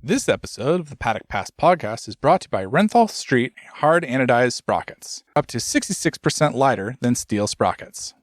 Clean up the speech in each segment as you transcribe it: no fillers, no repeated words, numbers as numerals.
This episode of the Paddock Pass podcast is brought to you by Renthal Street Hard Anodized Sprockets, up to 66% lighter than steel sprockets.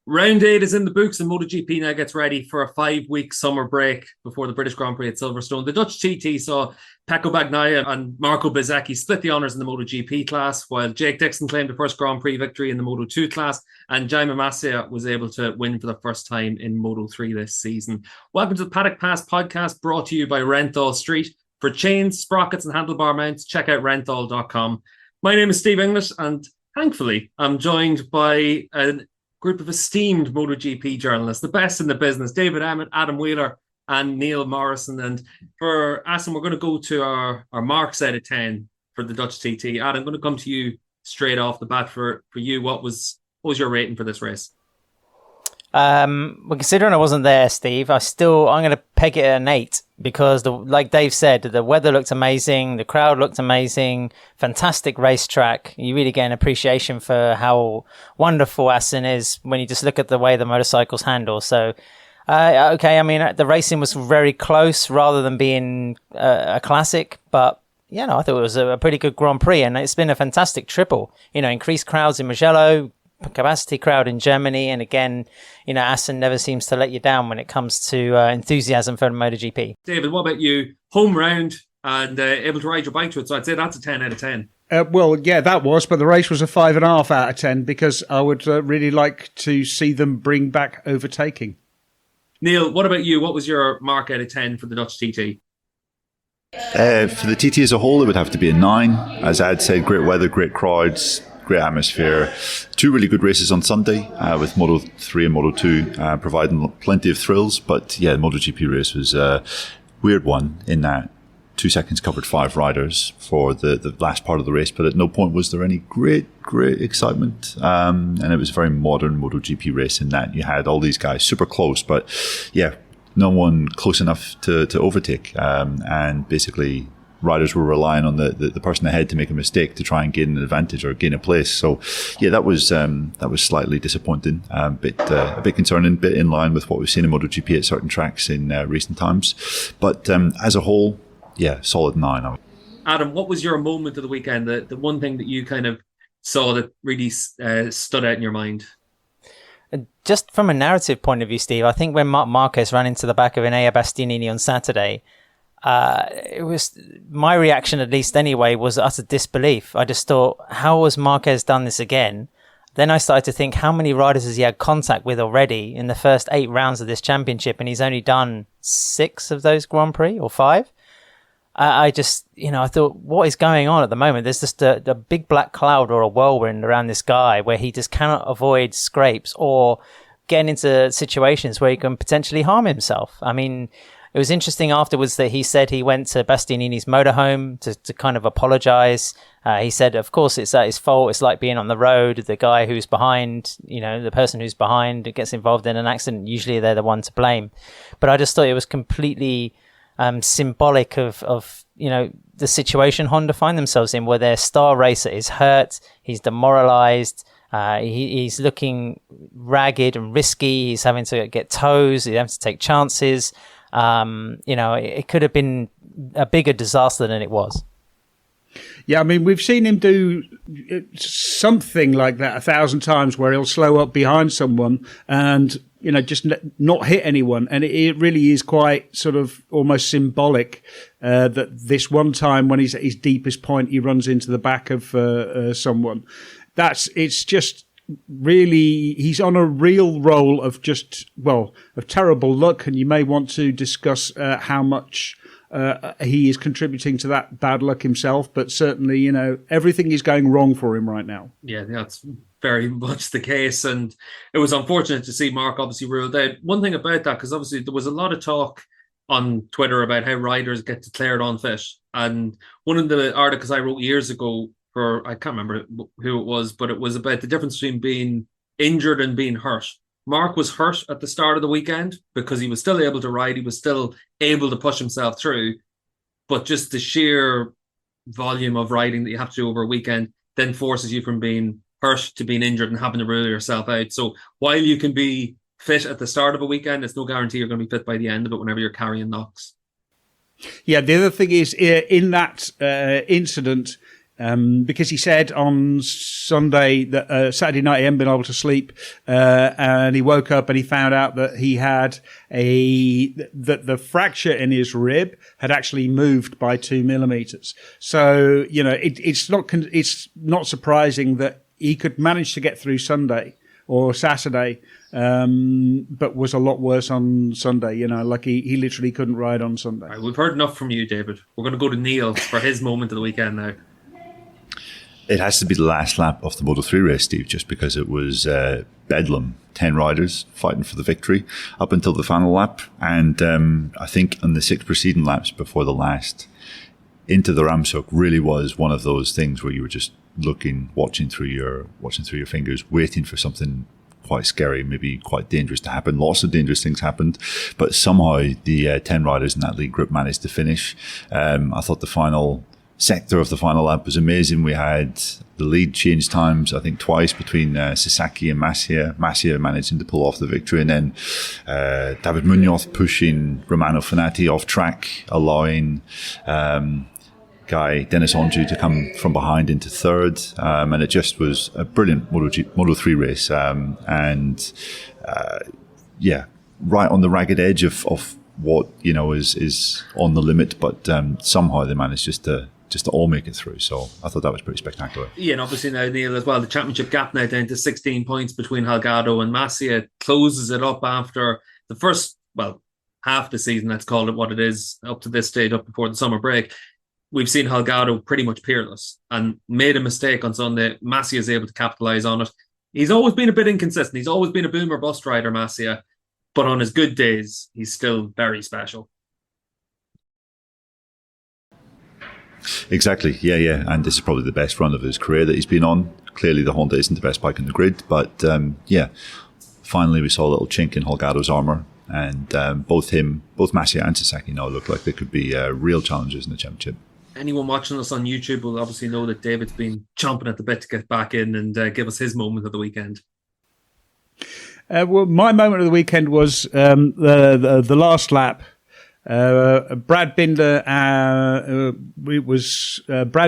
Round 8 is in the books and MotoGP now gets ready for a 5-week summer break before the British Grand Prix at Silverstone. The Dutch TT saw Pecco Bagnaia and Marco Bezzecchi split the honours in the MotoGP class, while Jake Dixon claimed the first Grand Prix victory in the Moto2 class, and Jaime Masia was able to win for the first time in Moto3 this season. Welcome to the Paddock Pass podcast, brought to you by Renthal Street. For chains, sprockets and handlebar mounts, check out renthal.com. My name is Steve English, and thankfully I'm joined by a group of esteemed MotoGP journalists, the best in the business, David Emmett, Adam Wheeler, and Neil Morrison. And for Assen, we're going to go to our marks out of 10 for the Dutch TT. Adam, I'm going to come to you straight off the bat. For you, what was your rating for this race? Well, considering I wasn't there, Steve, I'm going to peg it at an 8 because, like Dave said, the weather looked amazing, the crowd looked amazing, fantastic racetrack. You really get an appreciation for how wonderful Assen is when you just look at the way the motorcycles handle. So, okay, I mean, the racing was very close rather than being a classic, but I thought it was a pretty good Grand Prix, and it's been a fantastic triple. Increased crowds in Mugello, capacity crowd in Germany, and again, Assen never seems to let you down when it comes to enthusiasm for MotoGP. David, what about you? Home round and able to ride your bike to it, so I'd say that's a 10 out of 10. Well, yeah, that was, but the race was a 5.5 out of 10 because I would really like to see them bring back overtaking. Neil, what about you? What was your mark out of 10 for the Dutch TT? For the TT as a whole, it would have to be a 9. As Ad said, great weather, great crowds, great atmosphere. 2 really good races on Sunday with Moto3 and Moto2 providing plenty of thrills. But yeah, the MotoGP race was a weird one in that 2 seconds covered 5 riders for the last part of the race. But at no point was there any great excitement. And it was a very modern MotoGP race in that you had all these guys super close. But yeah, no one close enough to overtake. And basically riders were relying on the person ahead to make a mistake to try and gain an advantage or gain a place. So, yeah, that was slightly disappointing, a bit concerning, a bit in line with what we've seen in MotoGP at certain tracks in recent times. But as a whole, yeah, solid 9. Adam, what was your moment of the weekend? The one thing that you kind of saw that really stood out in your mind? Just from a narrative point of view, Steve, I think when Marc Marquez ran into the back of Enea Bastianini on Saturday, it was my reaction, at least anyway, was utter disbelief. I just thought, how has Marquez done this again? Then I started to think, how many riders has he had contact with already in the first 8 rounds of this championship? And he's only done 6 of those Grand Prix or 5. I just, I thought, what is going on at the moment? There's just a big black cloud or a whirlwind around this guy where he just cannot avoid scrapes or getting into situations where he can potentially harm himself. I mean, it was interesting afterwards that he said he went to Bastianini's motorhome to kind of apologize. He said, of course, it's his fault. It's like being on the road. The guy who's behind, the person who's behind gets involved in an accident. Usually they're the one to blame. But I just thought it was completely symbolic of the situation Honda find themselves in, where their star racer is hurt. He's demoralized. He's looking ragged and risky. He's having to get tows. He's having to take chances. It could have been a bigger disaster than it was. Yeah, I mean, we've seen him do something like that 1,000 times where he'll slow up behind someone and, just not hit anyone. And it really is quite sort of almost symbolic that this one time when he's at his deepest point, he runs into the back of someone. It's just really, he's on a real roll of of terrible luck. And you may want to discuss how much he is contributing to that bad luck himself, but certainly, everything is going wrong for him right now. Yeah, that's very much the case, and it was unfortunate to see Mark obviously ruled out. One thing about that, because obviously there was a lot of talk on Twitter about how riders get declared unfit, and one of the articles I wrote years ago I can't remember who it was, but it was about the difference between being injured and being hurt. Mark was hurt at the start of the weekend because he was still able to ride. He was still able to push himself through. But just the sheer volume of riding that you have to do over a weekend then forces you from being hurt to being injured and having to rule yourself out. So while you can be fit at the start of a weekend, it's no guarantee you're going to be fit by the end of it whenever you're carrying knocks. Yeah, the other thing is in that incident, because he said on Sunday that Saturday night he hadn't been able to sleep, and he woke up and he found out that he had the fracture in his rib had actually moved by 2 millimeters. So it's not surprising that he could manage to get through Sunday or Saturday, but was a lot worse on Sunday. Like he literally couldn't ride on Sunday. Right, we've heard enough from you, David. We're going to go to Neil for his moment of the weekend now. It has to be the last lap of the Moto3 race, Steve, just because it was bedlam. 10 riders fighting for the victory up until the final lap. And I think on the 6 preceding laps before the last, into the Ramshoek really was one of those things where you were just watching through your fingers, waiting for something quite scary, maybe quite dangerous to happen. Lots of dangerous things happened, but somehow the 10 riders in that lead group managed to finish. I thought the final sector of the final lap was amazing. We had the lead change times, I think twice, between Sasaki and Massia managing to pull off the victory, and then David Munoz pushing Romano Fenati off track, allowing guy Dennis Onju to come from behind into third, and it just was a brilliant Moto3 race, right on the ragged edge of what is on the limit, but somehow they managed just to all make it through. So I thought that was pretty spectacular. Yeah, and obviously now, Neil, as well, the championship gap now down to 16 points between Holgado and Massia closes it up after the first, half the season, let's call it what it is, up to this stage, up before the summer break. We've seen Holgado pretty much peerless and made a mistake on Sunday. Massia is able to capitalise on it. He's always been a bit inconsistent. He's always been a boom or bust rider, Massia, but on his good days, he's still very special. Exactly, yeah. And this is probably the best run of his career that he's been on. Clearly, the Honda isn't the best bike in the grid, but finally we saw a little chink in Holgado's armour, and both Massia and Sasaki now look like they could be real challengers in the championship. Anyone watching us on YouTube will obviously know that David's been chomping at the bit to get back in and give us his moment of the weekend. My moment of the weekend was the last lap. Brad Binder, Brad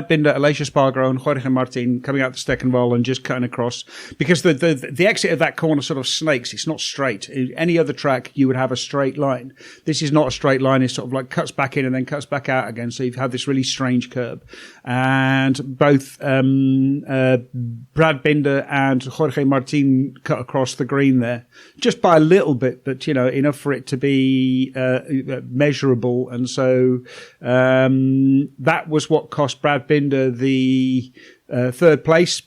Binder, Aleix Espargaro and Jorge Martin coming out the second wall and just cutting across, because the exit of that corner sort of snakes. It's not straight. Any other track, you would have a straight line. This is not a straight line. It's sort of like cuts back in and then cuts back out again. So you've had this really strange curb. And both Brad Binder and Jorge Martin cut across the green there, just by a little bit, but enough for it to be measurable. And so that was what cost Brad Binder the third place.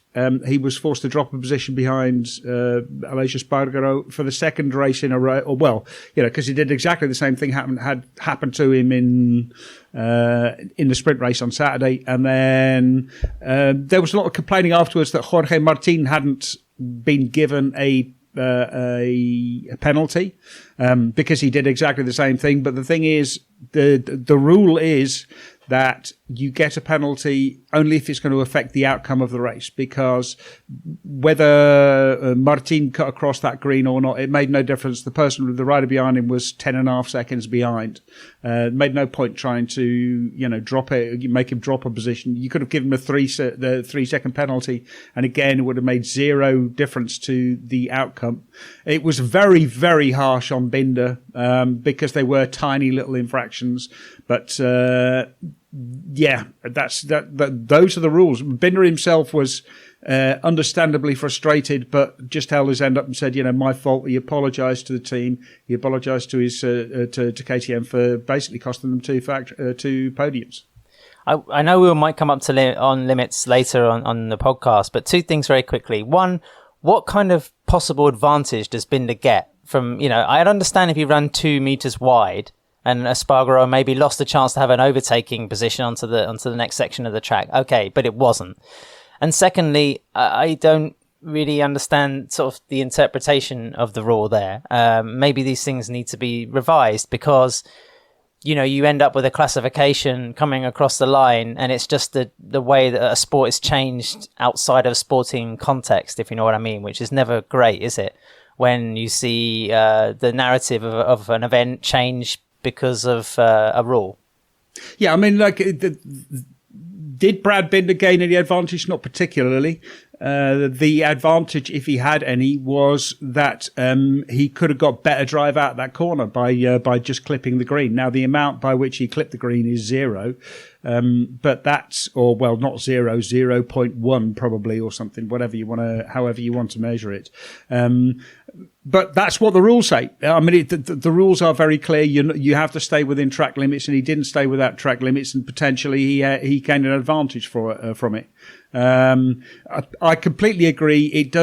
He was forced to drop a position behind Aleix Espargaro for the second race in a row. Because he did exactly the same thing had happened to him in the sprint race on Saturday. And then there was a lot of complaining afterwards that Jorge Martin hadn't been given a penalty because he did exactly the same thing. But the thing is, the rule is that you get a penalty only if it's going to affect the outcome of the race, because whether Martin cut across that green or not, it made no difference. The rider behind him was 10.5 seconds behind. It made no point trying to, drop it, make him drop a position. You could have given him the 3 second penalty, and again, it would have made zero difference to the outcome. It was very, very harsh on Binder, because they were tiny little infractions, but, those are the rules. Binder himself was understandably frustrated, but just held his end up and said, my fault. He apologised to the team. He apologised to his to KTM for basically costing them two podiums. I know we might come up to on limits later on the podcast, but two things very quickly. One, what kind of possible advantage does Binder get from, I'd understand if he ran 2 meters wide and Espargaro maybe lost the chance to have an overtaking position onto the next section of the track. Okay, but it wasn't. And secondly, I don't really understand sort of the interpretation of the rule there. Maybe these things need to be revised, because, you end up with a classification coming across the line, and it's just the way that a sport is changed outside of sporting context, if you know what I mean, which is never great, is it? when you see the narrative of an event change because of a rule. Yeah, I mean, like, did Brad Binder gain any advantage? Not particularly. The advantage, if he had any, was that he could have got better drive out that corner by just clipping the green. Now, the amount by which he clipped the green is 0, but that's, or well, not 0, 0.1 probably, or something, however you want to measure it. But that's what the rules say. I mean, the rules are very clear. You have to stay within track limits, and he didn't stay without track limits, and potentially he gained an advantage from it. I completely agree. It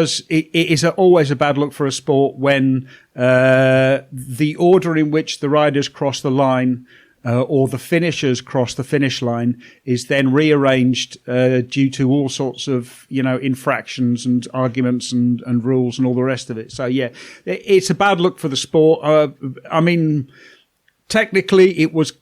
is always a bad look for a sport when the order in which the riders cross the line or the finishers cross the finish line is then rearranged due to all sorts of infractions and arguments and rules and all the rest of it. So yeah, it's a bad look for the sport. I mean, technically it was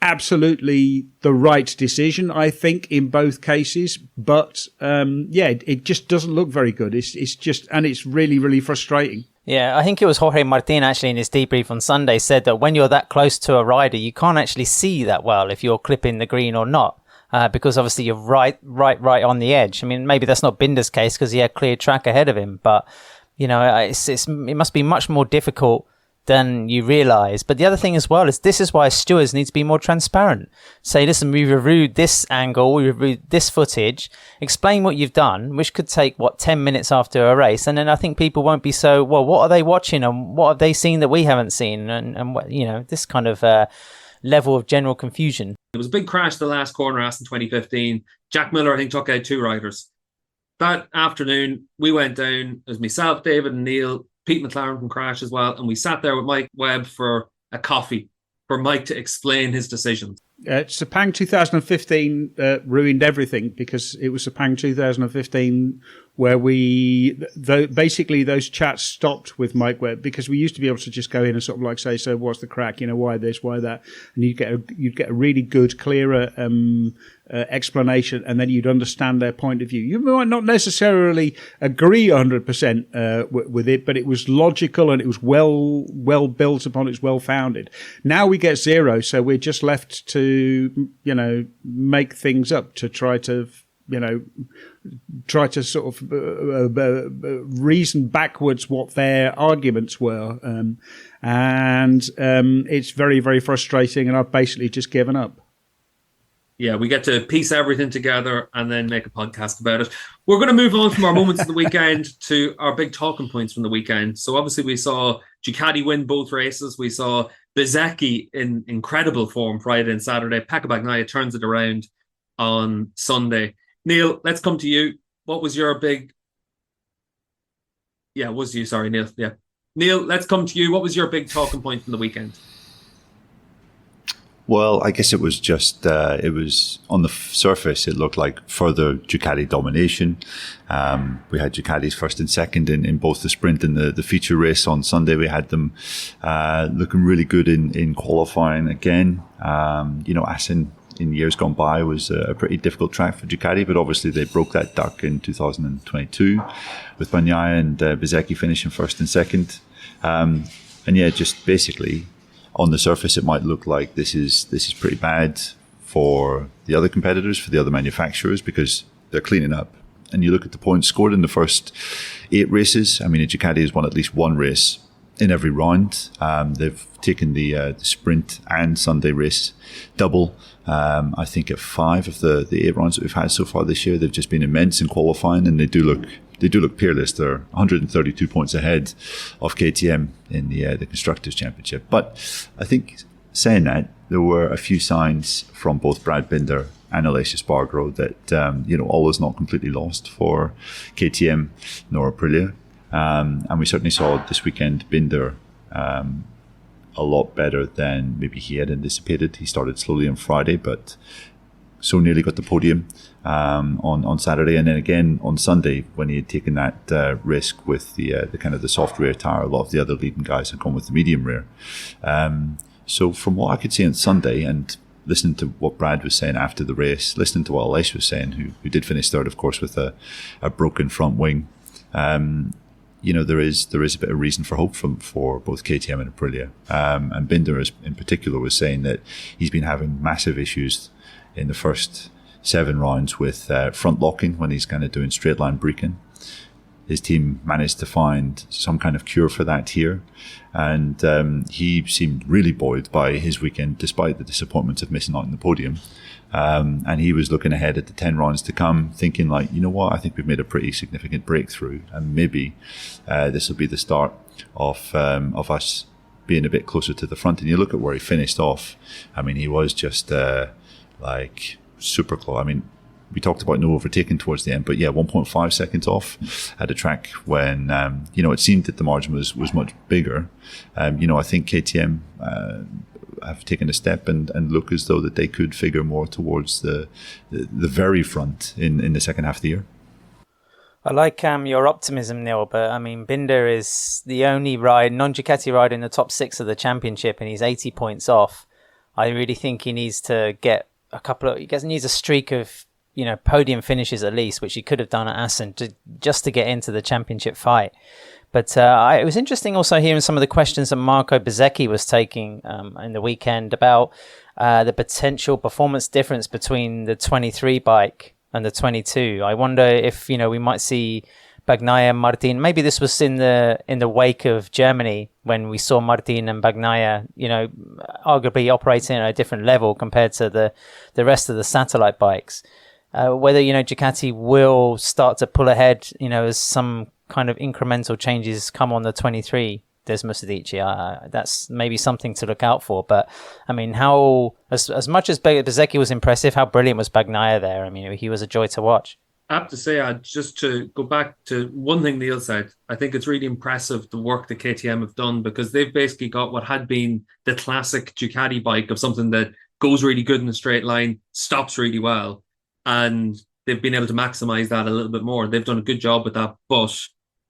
absolutely the right decision, I think, in both cases, but it just doesn't look very good. It's just, and it's really, really frustrating. Yeah, I think it was Jorge Martin actually in his debrief on Sunday said that when you're that close to a rider, you can't actually see that well if you're clipping the green or not, because obviously you're right on the edge. I mean, maybe that's not Binder's case because he had clear track ahead of him, but it must be much more difficult than you realise. But the other thing as well is this is why stewards need to be more transparent. Say, listen, we reviewed this angle, we reviewed this footage, explain what you've done, which could take, 10 minutes after a race. And then I think people won't be so, well, what are they watching and what have they seen that we haven't seen? And this kind of level of general confusion. It was a big crash the last corner, Assen 2015. Jack Miller, I think, took out 2 riders. That afternoon, we went down, it was myself, David and Neil, Pete McLaren from Crash as well, and we sat there with Mike Webb for a coffee for Mike to explain his decisions. Sepang 2015 ruined everything because it was Sepang 2015 where basically those chats stopped with Mike Webb because we used to be able to just go in and sort of like say, so what's the crack? Why this, why that? And you'd get a really good, clearer explanation, and then you'd understand their point of view. You might not necessarily agree 100% with it, but it was logical and it was well built upon. It's well founded. Now we get 0, so we're just left to make things up to try to sort of reason backwards what their arguments were, and it's very, very frustrating, and I've basically just given up. Yeah, we get to piece everything together and then make a podcast about it. We're going to move on from our moments of the weekend to our big talking points from the weekend. So obviously we saw Ducati win both races. We saw Bezzecchi in incredible form Friday and Saturday. Pecco Bagnaia turns it around on Sunday. Neil, let's come to you. What was your big... Yeah, it was you. Sorry, Neil. Yeah. Neil, let's come to you. What was your big talking point from the weekend? Well, I guess it was just, it was on the surface, it looked like further Ducati domination. We had Ducati's first and second in both the sprint and the feature race on Sunday. We had them looking really good in qualifying again. Assen in years gone by was a pretty difficult track for Ducati, but obviously they broke that duck in 2022 with Bagnaia and Bezzecchi finishing first and second. Just basically... on the surface, it might look like this is pretty bad for the other competitors, for the other manufacturers, because they're cleaning up. And you look at the points scored in the first 8 races. I mean, Ducati has won at least 1 race in every round. They've taken the sprint and Sunday race double. I think at 5 of the 8 rounds that we've had so far this year, they've just been immense in qualifying, and they do look peerless. They're 132 points ahead of KTM in the Constructors' Championship. But I think, saying that, there were a few signs from both Brad Binder and Aleix Espargaro that all is not completely lost for KTM nor Aprilia. And we certainly saw this weekend Binder a lot better than maybe he had anticipated. He started slowly on Friday, but so nearly got the podium on Saturday, and then again on Sunday when he had taken that risk with the kind of the soft rear tire. A lot of the other leading guys had gone with the medium rear. So from what I could see on Sunday, and listening to what Brad was saying after the race, listening to what Aleix was saying, who did finish third, of course, with a broken front wing, there is a bit of reason for hope for both KTM and Aprilia. And Binder in particular was saying that he's been having massive issues in the first 7 rounds with front locking when he's kind of doing straight line braking. His team managed to find some kind of cure for that here, and he seemed really buoyed by his weekend despite the disappointment of missing out on the podium. And he was looking ahead at the 10 rounds to come, thinking like, you know what, I think we've made a pretty significant breakthrough, and maybe this will be the start of us being a bit closer to the front. And you look at where he finished off. I mean, he was just like super close. I mean, we talked about no overtaking towards the end, but yeah, 1.5 seconds off at a track when, it seemed that the margin was much bigger. I think KTM have taken a step and look as though that they could figure more towards the very front in the second half of the year. I like your optimism, Neil, but I mean, Binder is the only non-Ducati rider in the top 6 of the championship, and he's 80 points off. I really think he needs to get he needs a streak of podium finishes at least, which he could have done at Assen just to get into the championship fight. But it was interesting also hearing some of the questions that Marco Bezzecchi was taking in the weekend about the potential performance difference between the 23 bike and the 22. I wonder if we might see Bagnaia and Martin. Maybe this was in the wake of Germany when we saw Martin and Bagnaia, arguably operating at a different level compared to the rest of the satellite bikes. Whether Ducati will start to pull ahead, as some kind of incremental changes come on the 23 Desmos Medici. That's maybe something to look out for. But I mean, how as much as Bezzecchi was impressive, how brilliant was Bagnaia there? I mean, he was a joy to watch. I have to say, just to go back to one thing Neil said, I think it's really impressive the work that KTM have done, because they've basically got what had been the classic Ducati bike of something that goes really good in a straight line, stops really well. And they've been able to maximize that a little bit more. They've done a good job with that, but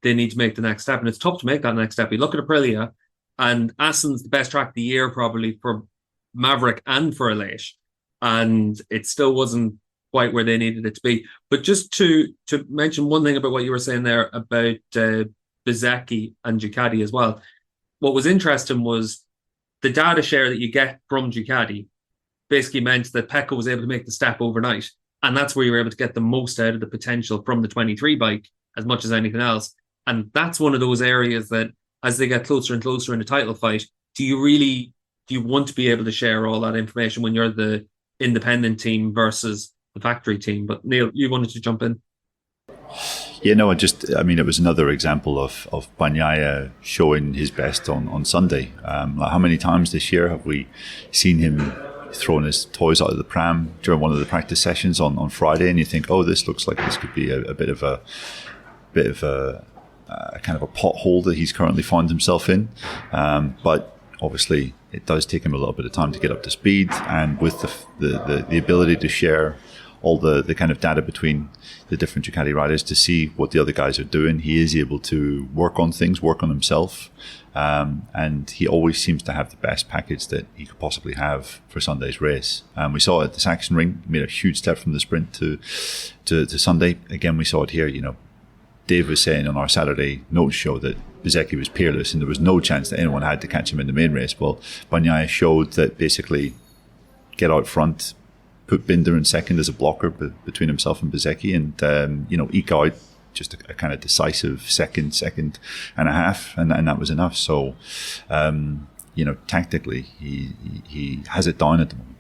they need to make the next step. And it's tough to make that next step. You look at Aprilia, and Assen's the best track of the year probably for Maverick and for Aleix. And it still wasn't quite where they needed it to be. But just to mention one thing about what you were saying there about Bezzecchi and Ducati as well. What was interesting was the data share that you get from Ducati basically meant that Pecco was able to make the step overnight. And that's where you were able to get the most out of the potential from the 23 bike as much as anything else. And that's one of those areas that as they get closer and closer in the title fight, do you want to be able to share all that information when you're the independent team versus the factory team? But Neil, you wanted to jump in. Yeah, no, it was another example of Bagnaia showing his best on Sunday. How many times this year have we seen him throwing his toys out of the pram during one of the practice sessions on Friday, and you think, oh, this looks like this could be a bit of a kind of a pothole that he's currently found himself in. But obviously, it does take him a little bit of time to get up to speed, and with the ability to share all the kind of data between the different Ducati riders to see what the other guys are doing, he is able to work on himself. And he always seems to have the best package that he could possibly have for Sunday's race. We saw it at the Saxon Ring, made a huge step from the sprint to Sunday. Again, we saw it here. Dave was saying on our Saturday notes show that Bezzecchi was peerless and there was no chance that anyone had to catch him in the main race. Well, Bagnaia showed that basically get out front, put Binder in second as a blocker between himself and Bezzecchi, and eke out just a kind of decisive second and a half, and that was enough. So, tactically, he has it down at the moment.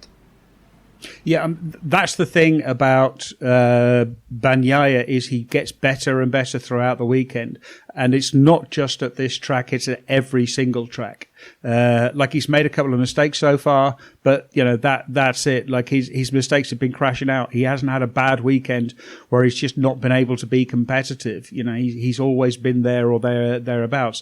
Yeah, that's the thing about Bagnaia is he gets better and better throughout the weekend, and it's not just at this track; it's at every single track. Like he's made a couple of mistakes so far, but that's it. Like his mistakes have been crashing out. He hasn't had a bad weekend where he's just not been able to be competitive. He's always been there or thereabouts.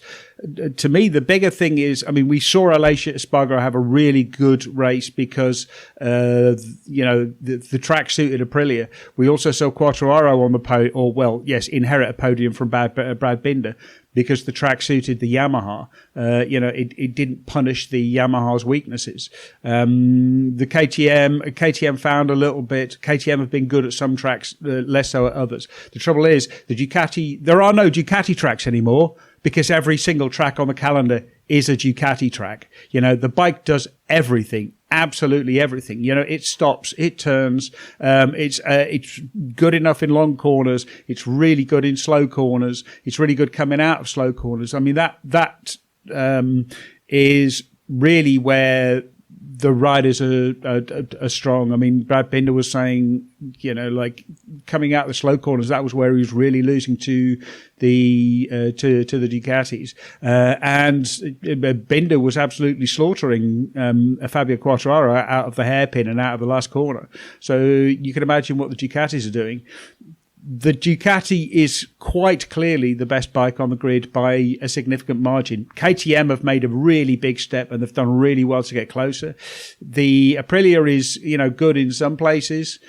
To me, the bigger thing is, we saw Aleix Espargaro have a really good race because the track suited Aprilia. We also saw Quartararo on the inherit a podium from Brad Binder. Binder because the track suited the Yamaha. It didn't punish the Yamaha's weaknesses. The KTM found a little bit. KTM have been good at some tracks, less so at others. The trouble is, there are no Ducati tracks anymore because every single track on the calendar is a Ducati track. The bike does everything. Absolutely everything. It stops, it turns. It's good enough in long corners. It's really good in slow corners. It's really good coming out of slow corners. I mean, that is really where the riders are strong. I mean, Brad Binder was saying, coming out the slow corners, that was where he was really losing to the Ducatis. And Binder was absolutely slaughtering Fabio Quartararo out of the hairpin and out of the last corner. So you can imagine what the Ducatis are doing. The Ducati is quite clearly the best bike on the grid by a significant margin. KTM have made a really big step and they've done really well to get closer. The Aprilia is, good in some places.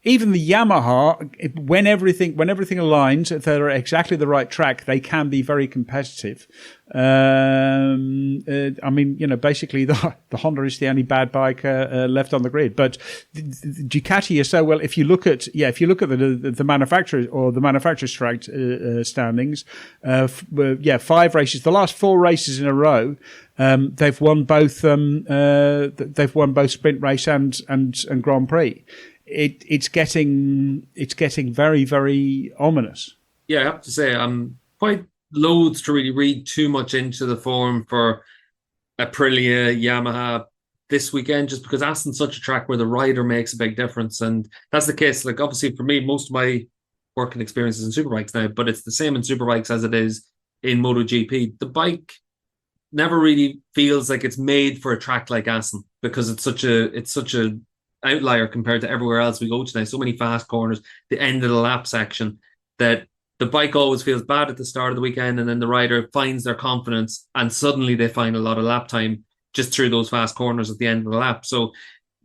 Even the Yamaha, when everything aligns, if they're at exactly the right track, they can be very competitive. Basically the Honda is the only bad bike left on the grid. But the Ducati is so well. If you look at the manufacturers or the manufacturers' standings, 5 races, the last 4 races in a row. They've won both sprint race and Grand Prix. It's getting very, very ominous. Yeah, I have to say I'm quite loath to really read too much into the form for Aprilia, Yamaha this weekend, just because Assen's such a track where the rider makes a big difference, and that's the case. Like, obviously for me, most of my working experiences in superbikes now, but it's the same in superbikes as it is in MotoGP. The bike never really feels like it's made for a track like Assen because it's such a outlier compared to everywhere else we go to now. So many fast corners, the end of the lap section, that the bike always feels bad at the start of the weekend, and then the rider finds their confidence and suddenly they find a lot of lap time just through those fast corners at the end of the lap. So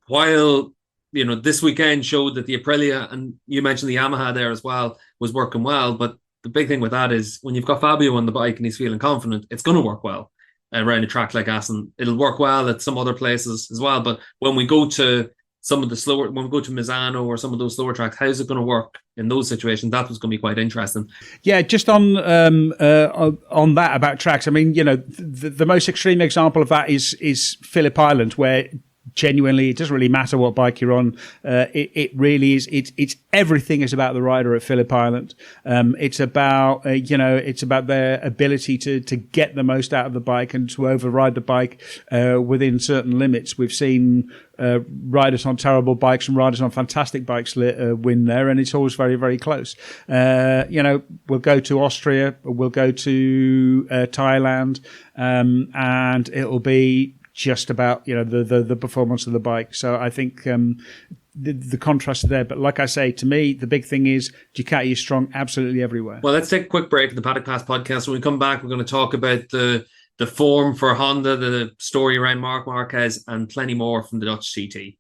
while this weekend showed that the Aprilia, and you mentioned the Yamaha there as well, was working well, but the big thing with that is when you've got Fabio on the bike and he's feeling confident, it's going to work well around a track like Assen. It'll work well at some other places as well, but when we go to some of the slower, when we go to Misano or some of those slower tracks, how's it going to work in those situations? That was going to be quite interesting. Yeah, just on that about tracks. I mean, the most extreme example of that is Phillip Island, where genuinely it doesn't really matter what bike you're on. It really is. It's everything is about the rider at Phillip Island. It's about it's about their ability to get the most out of the bike and to override the bike within certain limits. We've seen riders on terrible bikes and riders on fantastic bikes win there, and it's always very, very close. We'll go to Austria, we'll go to Thailand, and it'll be just about the performance of the bike. So I think the contrast is there. But like I say, to me, the big thing is Ducati is strong absolutely everywhere. Well, let's take a quick break in the Paddock Pass podcast. When we come back, we're going to talk about the form for Honda, the story around Marc Marquez, and plenty more from the Dutch TT.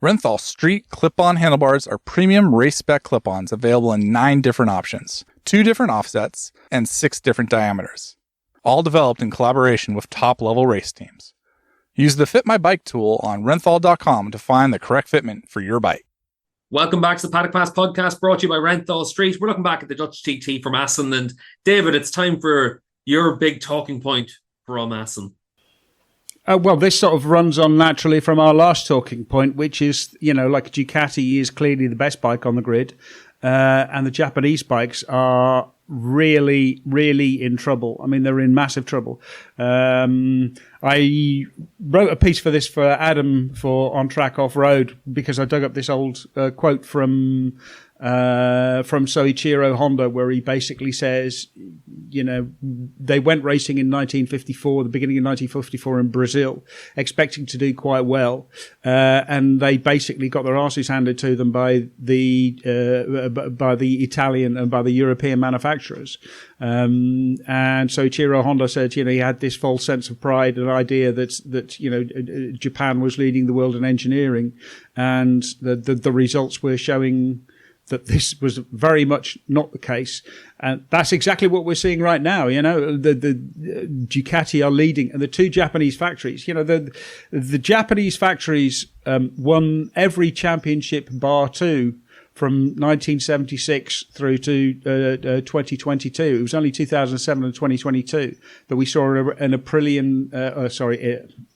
Renthal Street clip-on handlebars are premium race-spec clip-ons available in 9 different options, 2 different offsets, and 6 different diameters. All developed in collaboration with top-level race teams. Use the Fit My Bike tool on renthal.com to find the correct fitment for your bike. Welcome back to the Paddock Pass podcast, brought to you by Renthal Street. We're looking back at the Dutch TT from Assen. And David, it's time for your big talking point from Assen. Well, this sort of runs on naturally from our last talking point, which is, like Ducati is clearly the best bike on the grid. And the Japanese bikes are really, really in trouble. I mean, they're in massive trouble. I wrote a piece for this for Adam for On Track Off Road because I dug up this old quote from Soichiro Honda, where he basically says, they went racing in 1954, the beginning of 1954 in Brazil, expecting to do quite well, and they basically got their arses handed to them by the Italian and by the European manufacturers. And Soichiro Honda said, he had this false sense of pride and idea that Japan was leading the world in engineering, and the results were showing that this was very much not the case. And that's exactly what we're seeing right now. The Ducati are leading, and the two Japanese factories, the Japanese factories won every championship bar two from 1976 through to 2022. It was only 2007 and 2022 that we saw a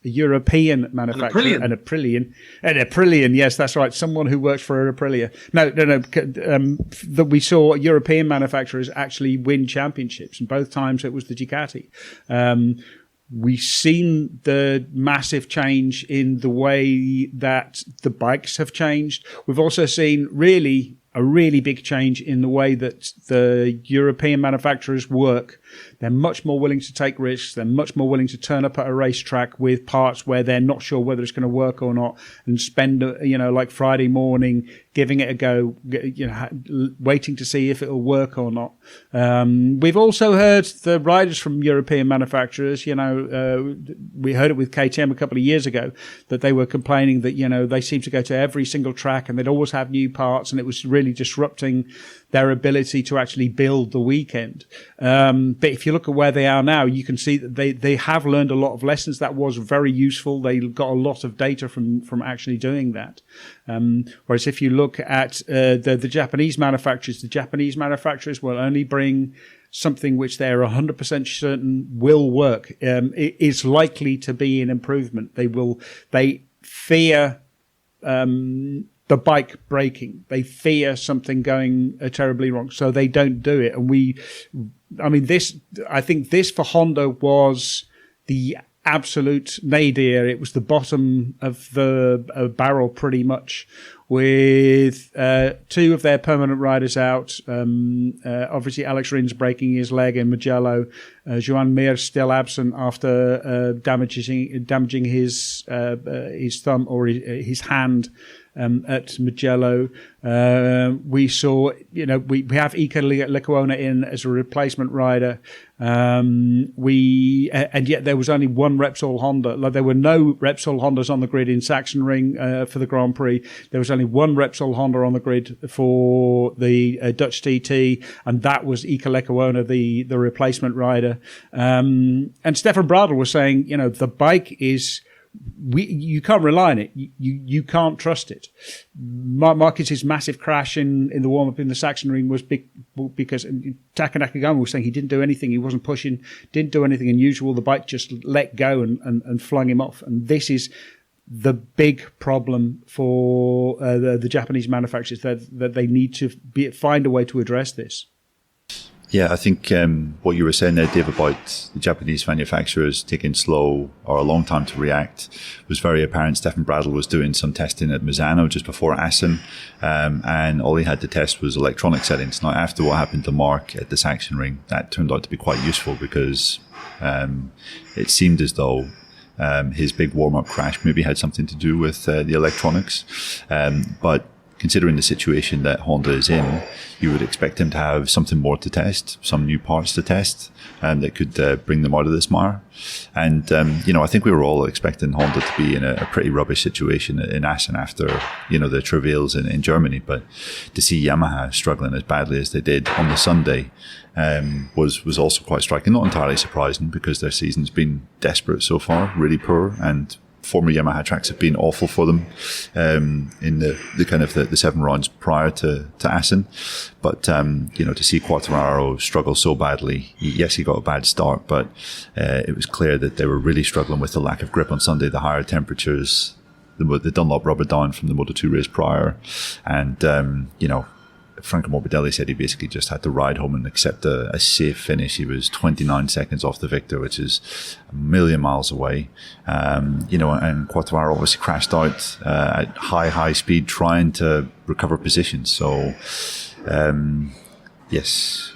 European manufacturer, an Aprilia. Yes, that's right. Someone who works for Aprilia. No. That we saw European manufacturers actually win championships, and both times it was the Ducati. We've seen the massive change in the way that the bikes have changed. We've also seen a really big change in the way that the European manufacturers work. They're much more willing to take risks. They're much more willing to turn up at a racetrack with parts where they're not sure whether it's going to work or not, and spend, like Friday morning giving it a go, waiting to see if it'll work or not. We've also heard the riders from European manufacturers, we heard it with KTM a couple of years ago, that they were complaining that, they seemed to go to every single track and they'd always have new parts, and it was really disrupting their ability to actually build the weekend. But if you look at where they are now, you can see that they have learned a lot of lessons. That was very useful. They got a lot of data from actually doing that. Whereas if you look at the Japanese manufacturers will only bring something which they're 100% certain will work. It is likely to be an improvement. They fear the bike breaking. They fear something going terribly wrong, so they don't do it. And I think this for Honda was the absolute nadir. It was the bottom of the barrel pretty much, with two of their permanent riders out. Obviously, Alex Rins breaking his leg in Mugello. Joan Mir still absent after damaging his thumb or his hand at Mugello. We saw, we have Iker Lecuona in as a replacement rider. And yet there was only one Repsol Honda. Like, there were no Repsol Hondas on the grid in Sachsenring for the Grand Prix. There was only one Repsol Honda on the grid for the Dutch TT, and that was Iker Lecuona, the replacement rider. And Stefan Bradl was saying, the bike is, you can't rely on it. You can't trust it. Marquez's massive crash in the warm-up in the Sachsenring was big because Taka Nakagami was saying he didn't do anything. He wasn't pushing, didn't do anything unusual. The bike just let go and flung him off. And this is the big problem for the Japanese manufacturers, that they need to find a way to address this. Yeah, I think what you were saying there, Dave, about the Japanese manufacturers taking slow or a long time to react was very apparent. Stefan Bradl was doing some testing at Misano just before Assen, and all he had to test was electronic settings. Now, after what happened to Mark at the Sachsenring, that turned out to be quite useful because it seemed as though his big warm-up crash maybe had something to do with the electronics. But considering the situation that Honda is in, you would expect him to have something more to test, some new parts to test, that could bring them out of this mire. And, I think we were all expecting Honda to be in a pretty rubbish situation in Assen after, the travails in Germany. But to see Yamaha struggling as badly as they did on the Sunday was also quite striking. Not entirely surprising, because their season's been desperate so far, really poor, and former Yamaha tracks have been awful for them in the kind of the 7 rounds prior to Assen. But, to see Quartararo struggle so badly, yes, he got a bad start, but it was clear that they were really struggling with the lack of grip on Sunday, the higher temperatures, the Dunlop rubber down from the Moto2 race prior. And, Franco Morbidelli said he basically just had to ride home and accept a safe finish. He was 29 seconds off the victor, which is a million miles away. And Quartararo obviously crashed out at high speed trying to recover position. So, yes,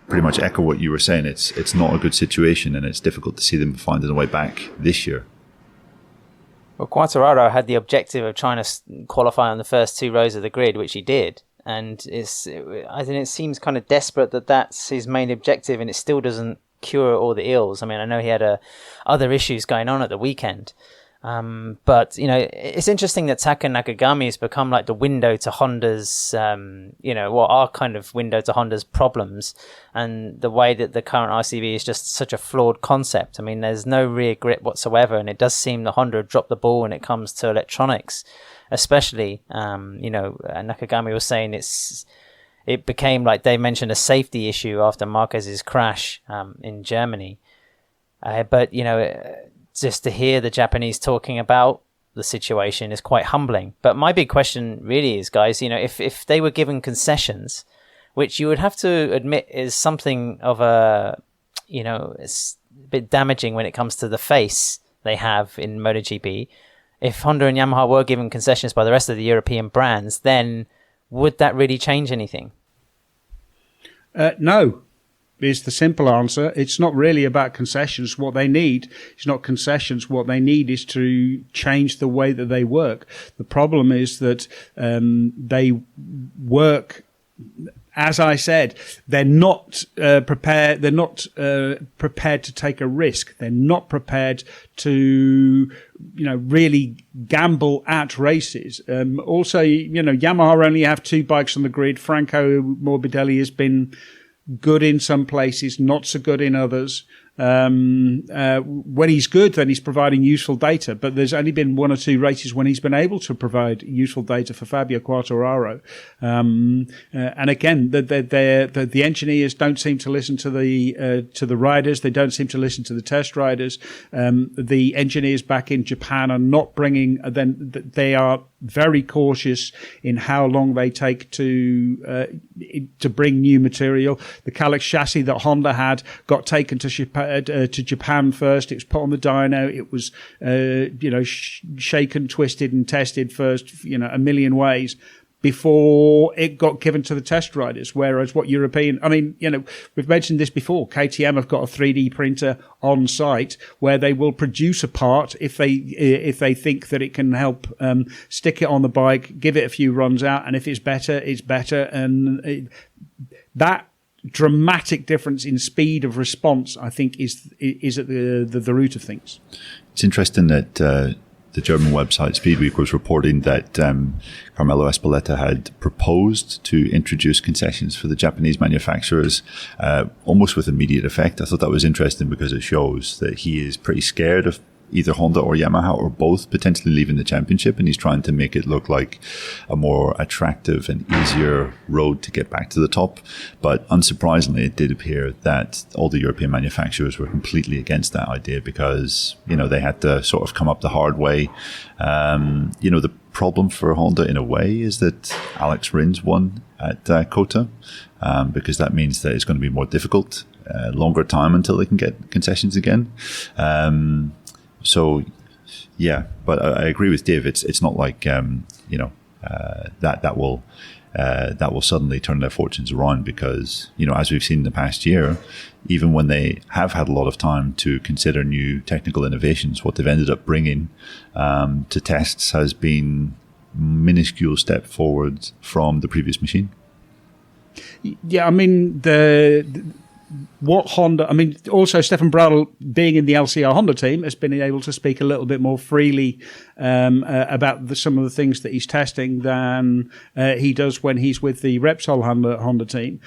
pretty much echo what you were saying. It's not a good situation, and it's difficult to see them finding a way back this year. Well, Quartararo had the objective of trying to qualify on the first 2 rows of the grid, which he did. And it seems kind of desperate that that's his main objective, and it still doesn't cure all the ills. I mean, I know he had other issues going on at the weekend, But, it's interesting that Taka Nakagami has become like the window to Honda's, our kind of window to Honda's problems, and the way that the current RCV is just such a flawed concept. I mean, there's no rear grip whatsoever, and it does seem that Honda dropped the ball when it comes to electronics, especially, Nakagami was saying it became, like they mentioned, a safety issue after Marquez's crash in Germany. But, just to hear the Japanese talking about the situation is quite humbling. But my big question really is, guys, if they were given concessions, which you would have to admit is something of it's a bit damaging when it comes to the face they have in MotoGP. If Honda and Yamaha were given concessions by the rest of the European brands, then would that really change anything? No. Is the simple answer. It's not really about concessions. What they need is not concessions. What they need is to change the way that they work. The problem is that they work, as I said, they're not prepared. They're not prepared to take a risk. They're not prepared to, really gamble at races. Also, Yamaha only have 2 bikes on the grid. Franco Morbidelli has been good in some places, not so good in others. When he's good, then he's providing useful data. But there's only been 1 or 2 races when he's been able to provide useful data for Fabio Quartararo. And again, the engineers don't seem to listen to the riders. They don't seem to listen to the test riders. The engineers back in Japan are not bringing. They are very cautious in how long they take to bring new material. The Kalex chassis that Honda had got taken to Japan first. It was put on the dyno. It was shaken, twisted, and tested first, a million ways before it got given to the test riders. Whereas we've mentioned this before. KTM have got a 3D printer on site where they will produce a part if they think that it can help stick it on the bike, give it a few runs out, and if it's better, it's better. And that dramatic difference in speed of response, I think, is at the root of things. It's interesting that the German website Speedweek was reporting that Carmelo Espeleta had proposed to introduce concessions for the Japanese manufacturers almost with immediate effect. I thought that was interesting because it shows that he is pretty scared of either Honda or Yamaha or both potentially leaving the championship, and he's trying to make it look like a more attractive and easier road to get back to the top. But unsurprisingly, it did appear that all the European manufacturers were completely against that idea because, they had to sort of come up the hard way. The problem for Honda in a way is that Alex Rins won at Kota because that means that it's going to be more difficult, longer time until they can get concessions again. So, yeah, but I agree with Dave. It's not like that will suddenly turn their fortunes around because as we've seen in the past year, even when they have had a lot of time to consider new technical innovations, what they've ended up bringing to tests has been minuscule step forward from the previous machine. Yeah, what Honda, also Stefan Bradl being in the LCR Honda team has been able to speak a little bit more freely about some of the things that he's testing than he does when he's with the Repsol Honda team.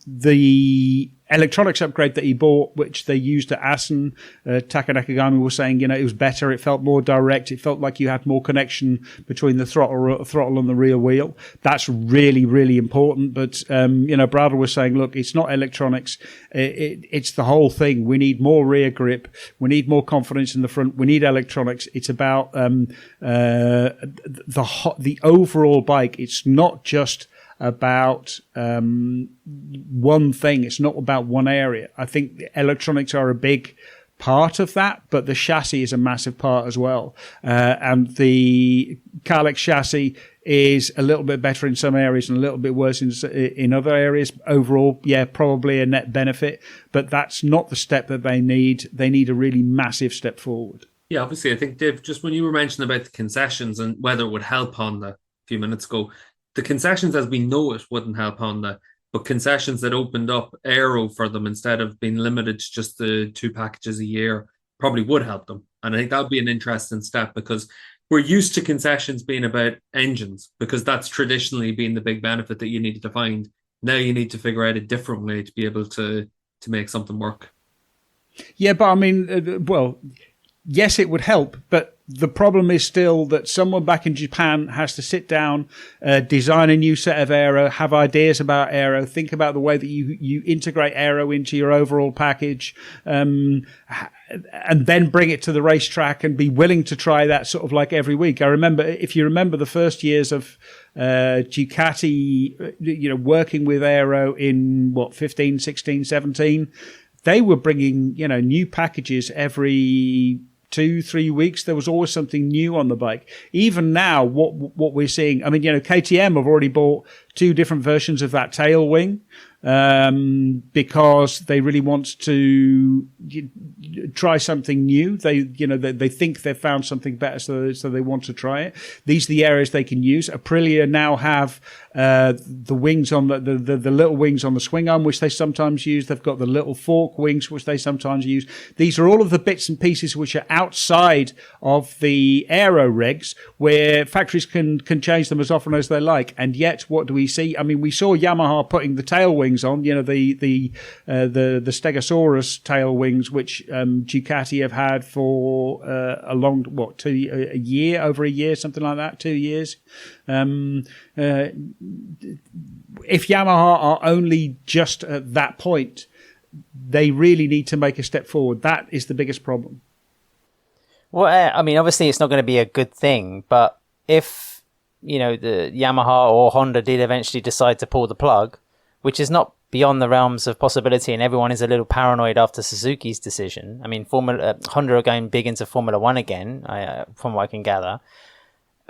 The electronics upgrade that he bought, which they used at Assen, Taka Nakagami was saying, it was better. It felt more direct. It felt like you had more connection between the throttle and the rear wheel. That's really, really important. But, Bradl was saying, look, it's not electronics. It's the whole thing. We need more rear grip. We need more confidence in the front. We need electronics. It's about the overall bike. It's not just about one thing. It's not about one area. I think the electronics are a big part of that, but the chassis is a massive part as well. And the Kalex chassis is a little bit better in some areas and a little bit worse in other areas. Overall, yeah, probably a net benefit, but that's not the step that they need. They need a really massive step forward. Yeah, obviously, I think, Dave, just when you were mentioning about the concessions and whether it would help Honda a few minutes ago, the concessions as we know it wouldn't help Honda, but concessions that opened up aero for them instead of being limited to just the 2 packages a year probably would help them. And I think that would be an interesting step, because we're used to concessions being about engines, because that's traditionally been the big benefit that you needed to find. Now you need to figure out a different way to be able to make something work. Yeah, but I mean, yes, it would help, but the problem is still that someone back in Japan has to sit down, design a new set of aero, have ideas about aero, think about the way that you integrate aero into your overall package, and then bring it to the racetrack and be willing to try that sort of like every week. I remember, if you remember the first years of Ducati, working with aero in 15, 16, 17, they were bringing, new packages every 2-3 weeks. There was always something new on the bike. Even now, what we're seeing, I mean, KTM have already bought 2 different versions of that tail wing, because they really want to try something new. They think they've found something better, so they want to try it. These are the areas they can use. Aprilia now have the wings on the little wings on the swing arm, which they sometimes use. They've got the little fork wings, which they sometimes use. These are all of the bits and pieces which are outside of the aero regs, where factories can change them as often as they like. And yet, what do we see? I mean, we saw Yamaha putting the tail wings on, the Stegosaurus tail wings, which Ducati have had for a long, a year, over a year, something like that, 2 years. If Yamaha are only just at that point, they really need to make a step forward. That is the biggest problem. Well, I mean, obviously it's not going to be a good thing, but if the Yamaha or Honda did eventually decide to pull the plug, which is not beyond the realms of possibility, and everyone is a little paranoid after Suzuki's decision. I mean, Honda are going big into Formula One again, from what I can gather.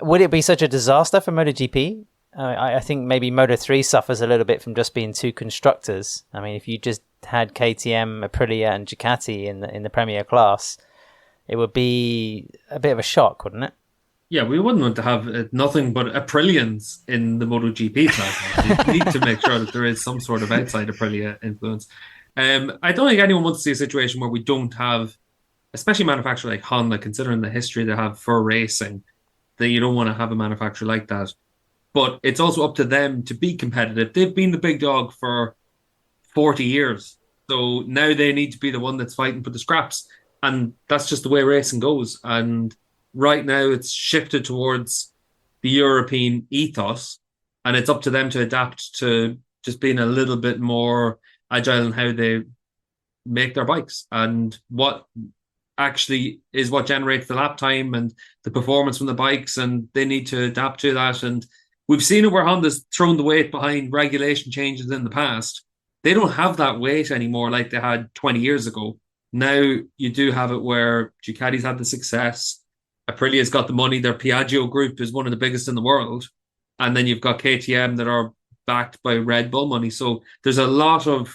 Would it be such a disaster for MotoGP? I think maybe Moto3 suffers a little bit from just being 2 constructors. I mean, if you just had KTM, Aprilia, and Ducati in the Premier class, it would be a bit of a shock, wouldn't it? Yeah, we wouldn't want to have nothing but Aprilians in the MotoGP class. You need to make sure that there is some sort of outside Aprilia influence. I don't think anyone wants to see a situation where we don't have, especially a manufacturer like Honda, considering the history they have for racing, that you don't want to have a manufacturer like that. But it's also up to them to be competitive. They've been the big dog for 40 years. So now they need to be the one that's fighting for the scraps. And that's just the way racing goes. And right now it's shifted towards the European ethos, and it's up to them to adapt to just being a little bit more agile in how they make their bikes, and what actually is what generates the lap time and the performance from the bikes, and they need to adapt to that. And we've seen it where Honda's thrown the weight behind regulation changes in the past. They don't have that weight anymore like they had 20 years ago. Now you do have it where Ducati's had the success, Aprilia's got the money, their Piaggio group is one of the biggest in the world, and then you've got KTM that are backed by Red Bull money. So there's a lot of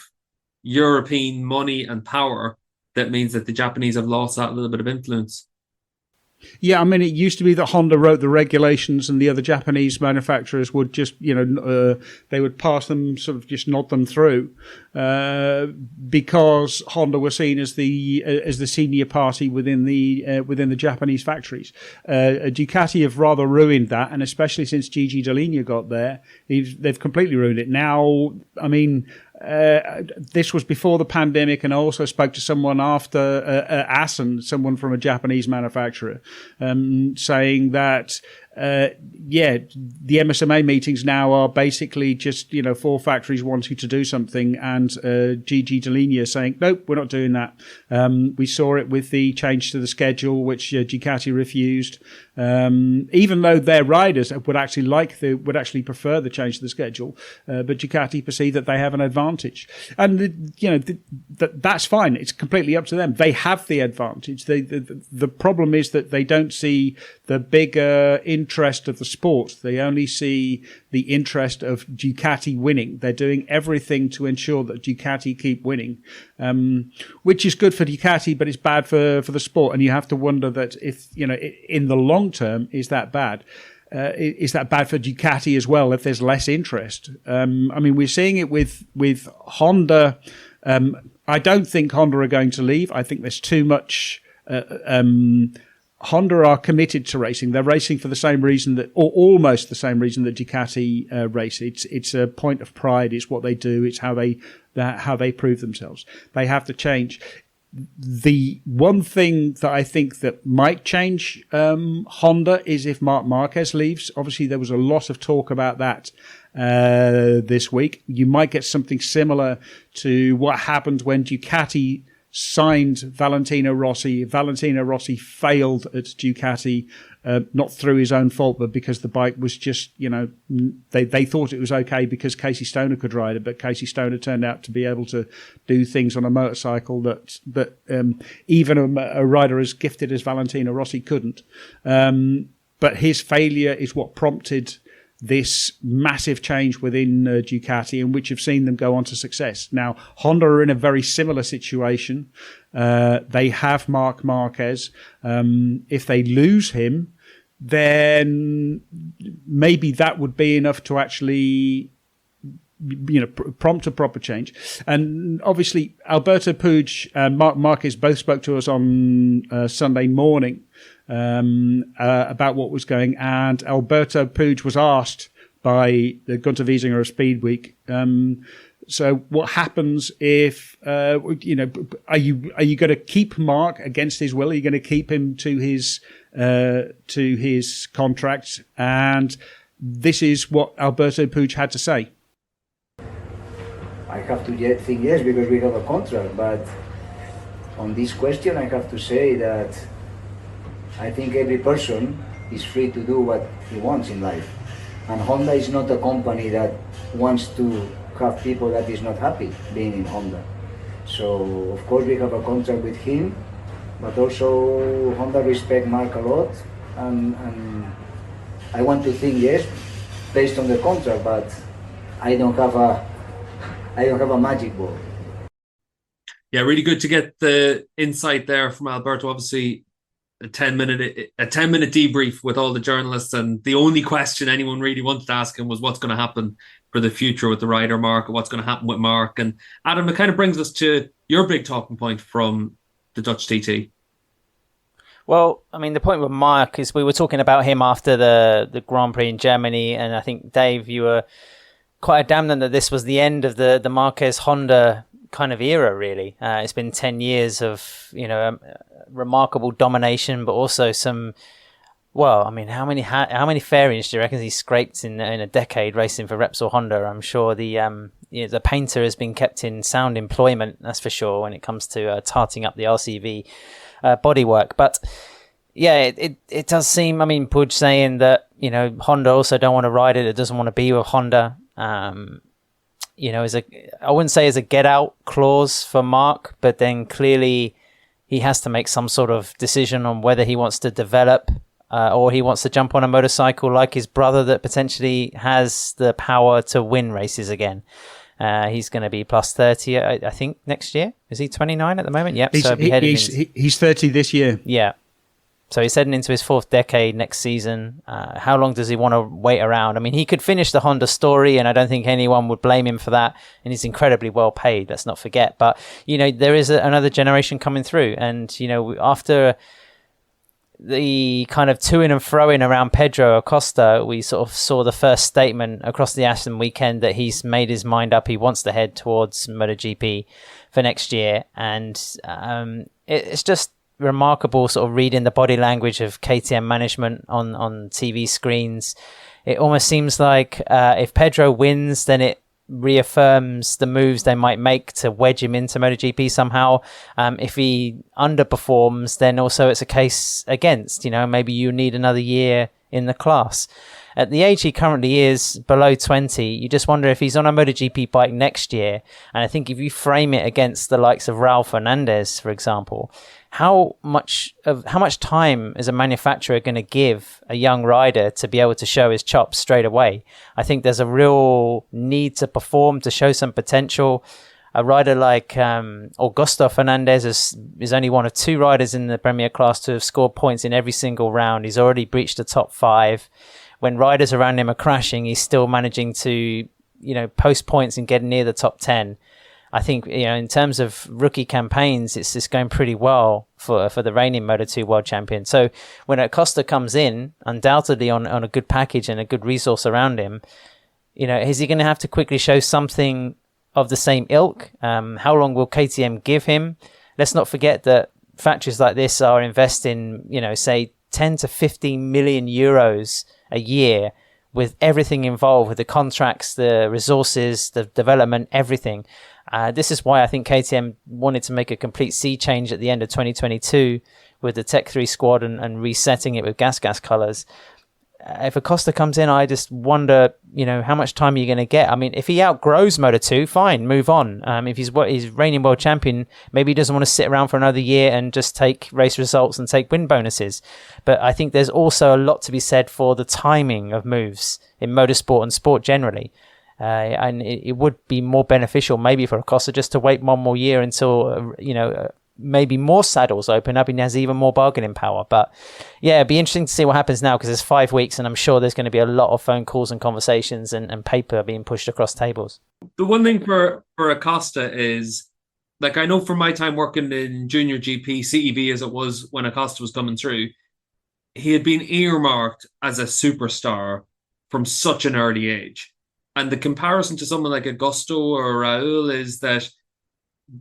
European money and power that means that the Japanese have lost that little bit of influence. Yeah, I mean, it used to be that Honda wrote the regulations and the other Japanese manufacturers would just, they would pass them, sort of just nod them through, because Honda were seen as the senior party within the Japanese factories. Ducati have rather ruined that, and especially since Gigi Dall'Igna got there, they've completely ruined it. Now, I mean, this was before the pandemic, and I also spoke to someone after Assen, someone from a Japanese manufacturer, saying that the MSMA meetings now are basically just 4 factories wanting to do something, and Gigi Dall'Igna saying nope, we're not doing that. We saw it with the change to the schedule, which Ducati refused, even though their riders would actually prefer the change to the schedule, but Ducati perceive that they have an advantage, and that's fine. It's completely up to them. They have the advantage. The problem is that they don't see the bigger interest of the sport. They only see the interest of Ducati winning. They're doing everything to ensure that Ducati keep winning, which is good for Ducati, but it's bad for the sport. And you have to wonder that if, in the long term, is that bad? Is that bad for Ducati as well if there's less interest? I mean, we're seeing it with Honda. I don't think Honda are going to leave. I think there's too much Honda are committed to racing. They're racing for the same reason or almost the same reason that Ducati race. It's a point of pride. It's what they do. It's how they prove themselves. They have to change. The one thing that I think that might change Honda is if Marc Marquez leaves. Obviously, there was a lot of talk about that this week. You might get something similar to what happened when Ducati signed Valentino Rossi. Valentino Rossi failed at Ducati, not through his own fault, but because the bike was just, they thought it was okay because Casey Stoner could ride it, but Casey Stoner turned out to be able to do things on a motorcycle that even a rider as gifted as Valentino Rossi couldn't. But his failure is what prompted this massive change within Ducati, and which have seen them go on to success. Now, Honda are in a very similar situation. They have Marc Marquez. If they lose him, then maybe that would be enough to actually, prompt a proper change. And obviously, Alberto Puig and Marc Marquez both spoke to us on Sunday morning about what was going, and Alberto Puig was asked by Gunter Wiesinger of Speed Week. So what happens if are you going to keep Marc against his will? Are you going to keep him to his contract? And this is what Alberto Puig had to say. I have to think yes because we have a contract, but on this question I have to say that I think every person is free to do what he wants in life. And Honda is not a company that wants to have people that is not happy being in Honda. So, of course, we have a contract with him, but also Honda respect Marc a lot. And I want to think yes, based on the contract, but I don't have a magic ball. Yeah, really good to get the insight there from Alberto. Obviously, a 10-minute debrief with all the journalists, and the only question anyone really wanted to ask him was what's going to happen for the future with the rider market, what's going to happen with Marc. And Adam, it kind of brings us to your big talking point from the Dutch TT. Well, I mean, the point with Marc is we were talking about him after the Grand Prix in Germany, and I think, Dave, you were quite adamant that this was the end of the Marquez Honda kind of era, really. It's been 10 years of, remarkable domination, but also some, well, I mean, how many fairings do you reckon he scraped in a decade racing for Repsol Honda? I'm sure the painter has been kept in sound employment, that's for sure, when it comes to tarting up the RCV bodywork. But yeah, it does seem, I mean, Puig saying that, Honda also don't want to ride it doesn't want to be with Honda. I wouldn't say as a get out clause for Marc, but then clearly he has to make some sort of decision on whether he wants to develop or he wants to jump on a motorcycle like his brother that potentially has the power to win races again. He's going to be plus 30, I think, next year. Is he 29 at the moment? Yep. He's 30 this year. Yeah. So he's heading into his fourth decade next season. How long does he want to wait around? I mean, he could finish the Honda story, and I don't think anyone would blame him for that. And he's incredibly well paid, let's not forget. But, there is another generation coming through. And, after the kind of to-ing and fro-ing around Pedro Acosta, we sort of saw the first statement across the Assen weekend that he's made his mind up. He wants to head towards MotoGP for next year. And it's just remarkable sort of reading the body language of KTM management on TV screens. It almost seems like if Pedro wins, then it reaffirms the moves they might make to wedge him into MotoGP somehow. If he underperforms, then also it's a case against, maybe you need another year in the class. At the age he currently is, below 20, you just wonder if he's on a MotoGP bike next year. And I think if you frame it against the likes of Raul Fernandez, for example, how much time is a manufacturer going to give a young rider to be able to show his chops straight away? I think there's a real need to perform, to show some potential. A rider like Augusto Fernandez is only one of two riders in the Premier class to have scored points in every single round. He's already breached the top 5. When riders around him are crashing, he's still managing to, post points and get near the top 10. I think, in terms of rookie campaigns, it's just going pretty well for the reigning Moto2 world champion. So when Acosta comes in, undoubtedly on a good package and a good resource around him, is he going to have to quickly show something of the same ilk? How long will KTM give him? Let's not forget that factories like this are investing, say 10 to 15 million euros a year with everything involved, with the contracts, the resources, the development, everything. This is why I think KTM wanted to make a complete sea change at the end of 2022 with the Tech 3 squad and resetting it with gas colours. If Acosta comes in, I just wonder, how much time are you going to get? I mean, if he outgrows Moto2, fine, move on. If he's reigning world champion, maybe he doesn't want to sit around for another year and just take race results and take win bonuses. But I think there's also a lot to be said for the timing of moves in motorsport and sport generally. And it would be more beneficial maybe for Acosta just to wait one more year until, maybe more saddles open up and has even more bargaining power. But yeah, it'd be interesting to see what happens now, because there's 5 weeks and I'm sure there's going to be a lot of phone calls and conversations and paper being pushed across tables. The one thing for Acosta is, like, I know from my time working in junior GP, CEV as it was when Acosta was coming through, he had been earmarked as a superstar from such an early age. And the comparison to someone like Augusto or Raul is that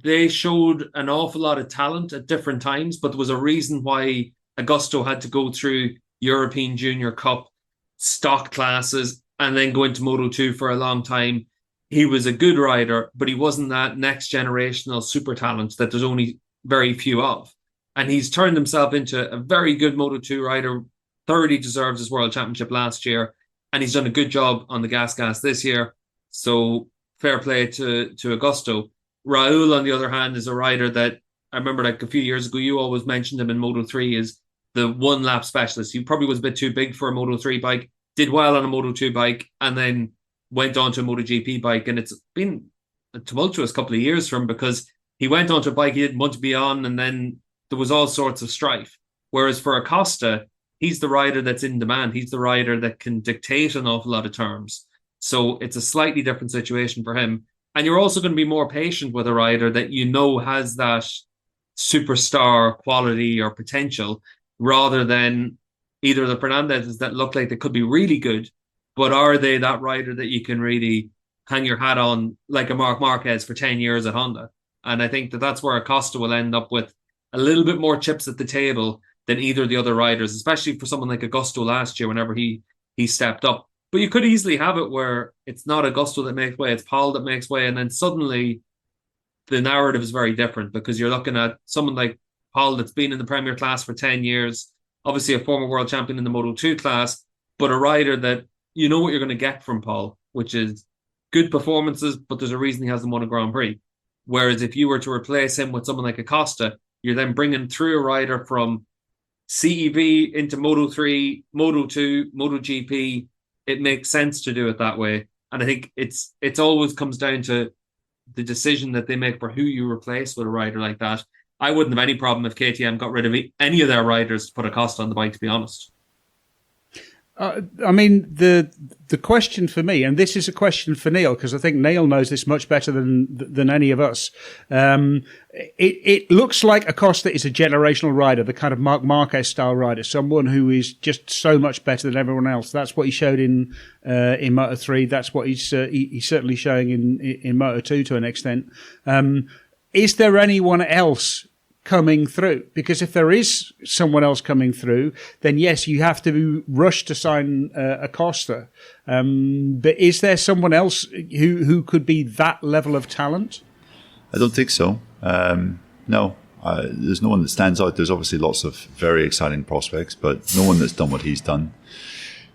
they showed an awful lot of talent at different times, but there was a reason why Augusto had to go through European Junior Cup, stock classes, and then go into Moto2 for a long time. He was a good rider, but he wasn't that next generational super talent that there's only very few of. And he's turned himself into a very good Moto2 rider. Thoroughly deserves his world championship last year. And he's done a good job on the gas this year. So fair play to Augusto. Raul, on the other hand, is a rider that I remember, like, a few years ago, you always mentioned him in Moto3 as the one lap specialist. He probably was a bit too big for a Moto3 bike, did well on a Moto2 bike, and then went on to a MotoGP bike. And it's been a tumultuous couple of years for him, because he went onto a bike he didn't want to be on, and then there was all sorts of strife. Whereas for Acosta, he's the rider that's in demand. He's the rider that can dictate an awful lot of terms. So it's a slightly different situation for him. And you're also going to be more patient with a rider that has that superstar quality or potential, rather than either the Fernandezes that look like they could be really good, but are they that rider that you can really hang your hat on, like a Marc Marquez for 10 years at Honda? And I think that's where Acosta will end up, with a little bit more chips at the table than either of the other riders, especially for someone like Augusto last year whenever he stepped up. But you could easily have it where it's not Augusto that makes way, it's Paul that makes way, and then suddenly the narrative is very different, because you're looking at someone like Paul that's been in the Premier class for 10 years, obviously a former world champion in the Moto2 class, but a rider that you know what you're going to get from Paul, which is good performances, but there's a reason he hasn't won a Grand Prix. Whereas if you were to replace him with someone like Acosta, you're then bringing through a rider from CEV into Moto3, Moto2, MotoGP. It makes sense to do it that way. And I think it's always comes down to the decision that they make for who you replace with a rider like that. I wouldn't have any problem if KTM got rid of any of their riders to put Acosta on the bike, to be honest. I mean, the question for me, and this is a question for Neil, because I think Neil knows this much better than any of us. It looks like Acosta is a generational rider, the kind of Marc Marquez style rider, someone who is just so much better than everyone else. That's what he showed in Moto3. That's what he's certainly showing in Moto2 to an extent. Is there anyone else coming through? Because if there is someone else coming through, then yes, you have to rush to sign Acosta. But is there someone else who could be that level of talent? I don't think so. No, there's no one that stands out. There's obviously lots of very exciting prospects, but no one that's done what he's done.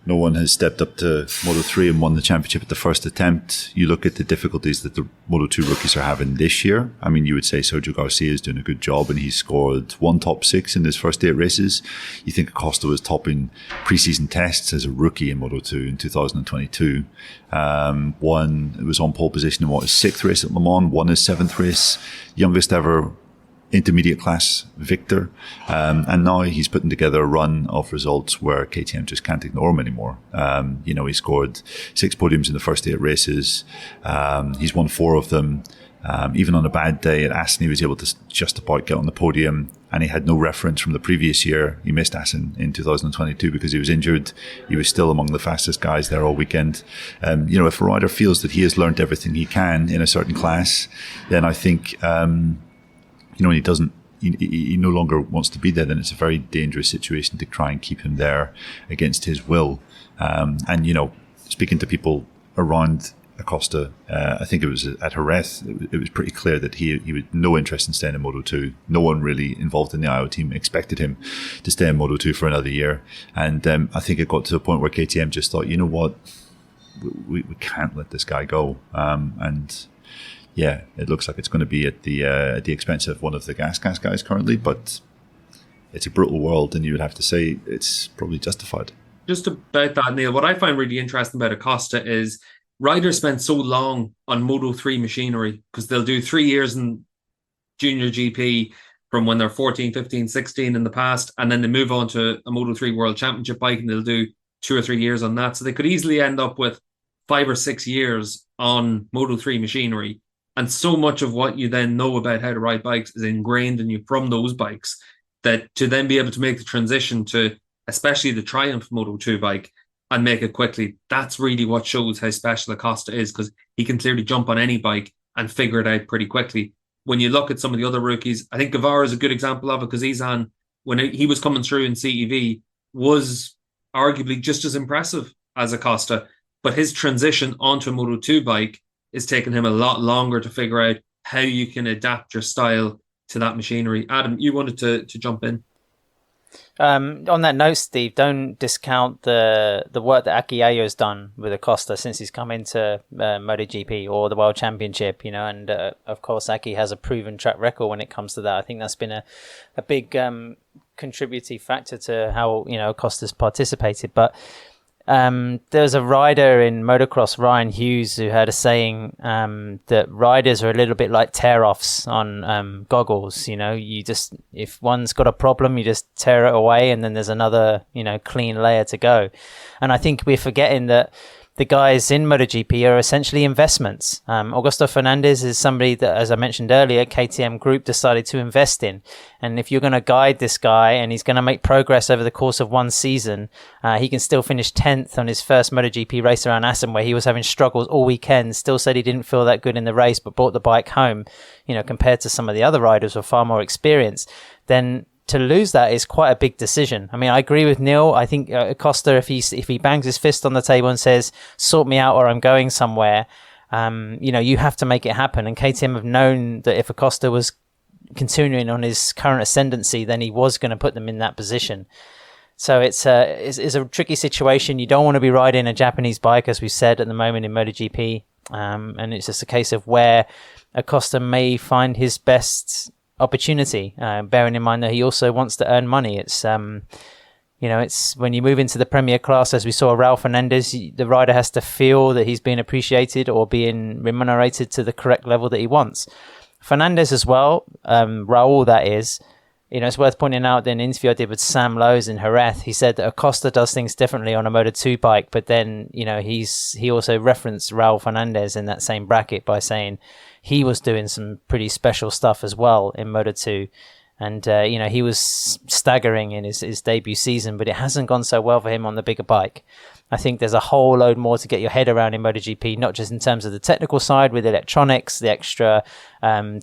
No one has stepped up to Moto3 and won the championship at the first attempt. You look at the difficulties that the Moto2 rookies are having this year. I mean, you would say Sergio Garcia is doing a good job, and he's scored one top 6 in his first 8 races. You think Acosta was topping preseason tests as a rookie in Moto2 in 2022. It was on pole position in his 6th race at Le Mans, won his 7th race, youngest ever intermediate class victor, and now he's putting together a run of results where KTM just can't ignore him anymore. He scored 6 podiums in the first 8 races. He's won 4 of them. Even on a bad day at Assen, he was able to just about get on the podium. and he had no reference from the previous year. He missed Assen in 2022 because he was injured. He was still among the fastest guys there all weekend. If a rider feels that he has learned everything he can in a certain class, then I think, he doesn't, he no longer wants to be there, then it's a very dangerous situation to try and keep him there against his will. Speaking to people around Acosta, I think it was at Jerez, it was pretty clear that he had no interest in staying in Moto2. No one really involved in the IO team expected him to stay in Moto2 for another year. And I think it got to a point where KTM just thought, you know what, we can't let this guy go. It looks like it's going to be at the expense of one of the gas guys currently, but it's a brutal world, and you would have to say it's probably justified. Just about that, Neil, what I find really interesting about Acosta is riders spend so long on Moto3 machinery because they'll do 3 years in junior GP from when they're 14, 15, 16 in the past, and then they move on to a Moto3 World Championship bike and they'll do 2 or 3 years on that. So they could easily end up with 5 or 6 years on Moto3 machinery. And so much of what you then know about how to ride bikes is ingrained in you from those bikes, that to then be able to make the transition to especially the Triumph Moto2 bike and make it quickly, that's really what shows how special Acosta is, because he can clearly jump on any bike and figure it out pretty quickly. When you look at some of the other rookies, I think Guevara is a good example of it, because Izan, when he was coming through in CEV, was arguably just as impressive as Acosta, but his transition onto a Moto2 bike is taking him a lot longer to figure out how you can adapt your style to that machinery. Adam, you wanted to jump in. On that note, Steve, don't discount the work that Aki Ayo has done with Acosta since he's come into MotoGP or the World Championship, and of course Aki has a proven track record when it comes to that. I think that's been a big contributing factor to how Acosta's participated. But there's a rider in motocross, Ryan Hughes, who had a saying that riders are a little bit like tear-offs on goggles. You just, if one's got a problem, you just tear it away, and then there's another, clean layer to go. And I think we're forgetting that the guys in MotoGP are essentially investments. Augusto Fernandez is somebody that, as I mentioned earlier, KTM Group decided to invest in. And if you're going to guide this guy and he's going to make progress over the course of one season, he can still finish 10th on his first MotoGP race around Assen, where he was having struggles all weekend, still said he didn't feel that good in the race, but brought the bike home, compared to some of the other riders with far more experience, then to lose that is quite a big decision. I mean, I agree with Neil. I think Acosta, if he bangs his fist on the table and says, sort me out or I'm going somewhere, you have to make it happen. And KTM have known that if Acosta was continuing on his current ascendancy, then he was going to put them in that position. So it's a tricky situation. You don't want to be riding a Japanese bike, as we said at the moment in MotoGP. And it's just a case of where Acosta may find his best opportunity, bearing in mind that he also wants to earn money. It's it's when you move into the Premier class, as we saw Raul Fernandez, the rider has to feel that he's being appreciated or being remunerated to the correct level that he wants. Fernandez as well, Raul that is, it's worth pointing out that in an interview I did with Sam Lowe's in Jerez, he said that Acosta does things differently on a Moto2 bike, but then he also referenced Raul Fernandez in that same bracket by saying he was doing some pretty special stuff as well in Moto2. And, he was staggering in his debut season, but it hasn't gone so well for him on the bigger bike. I think there's a whole load more to get your head around in MotoGP, not just in terms of the technical side with electronics, the extra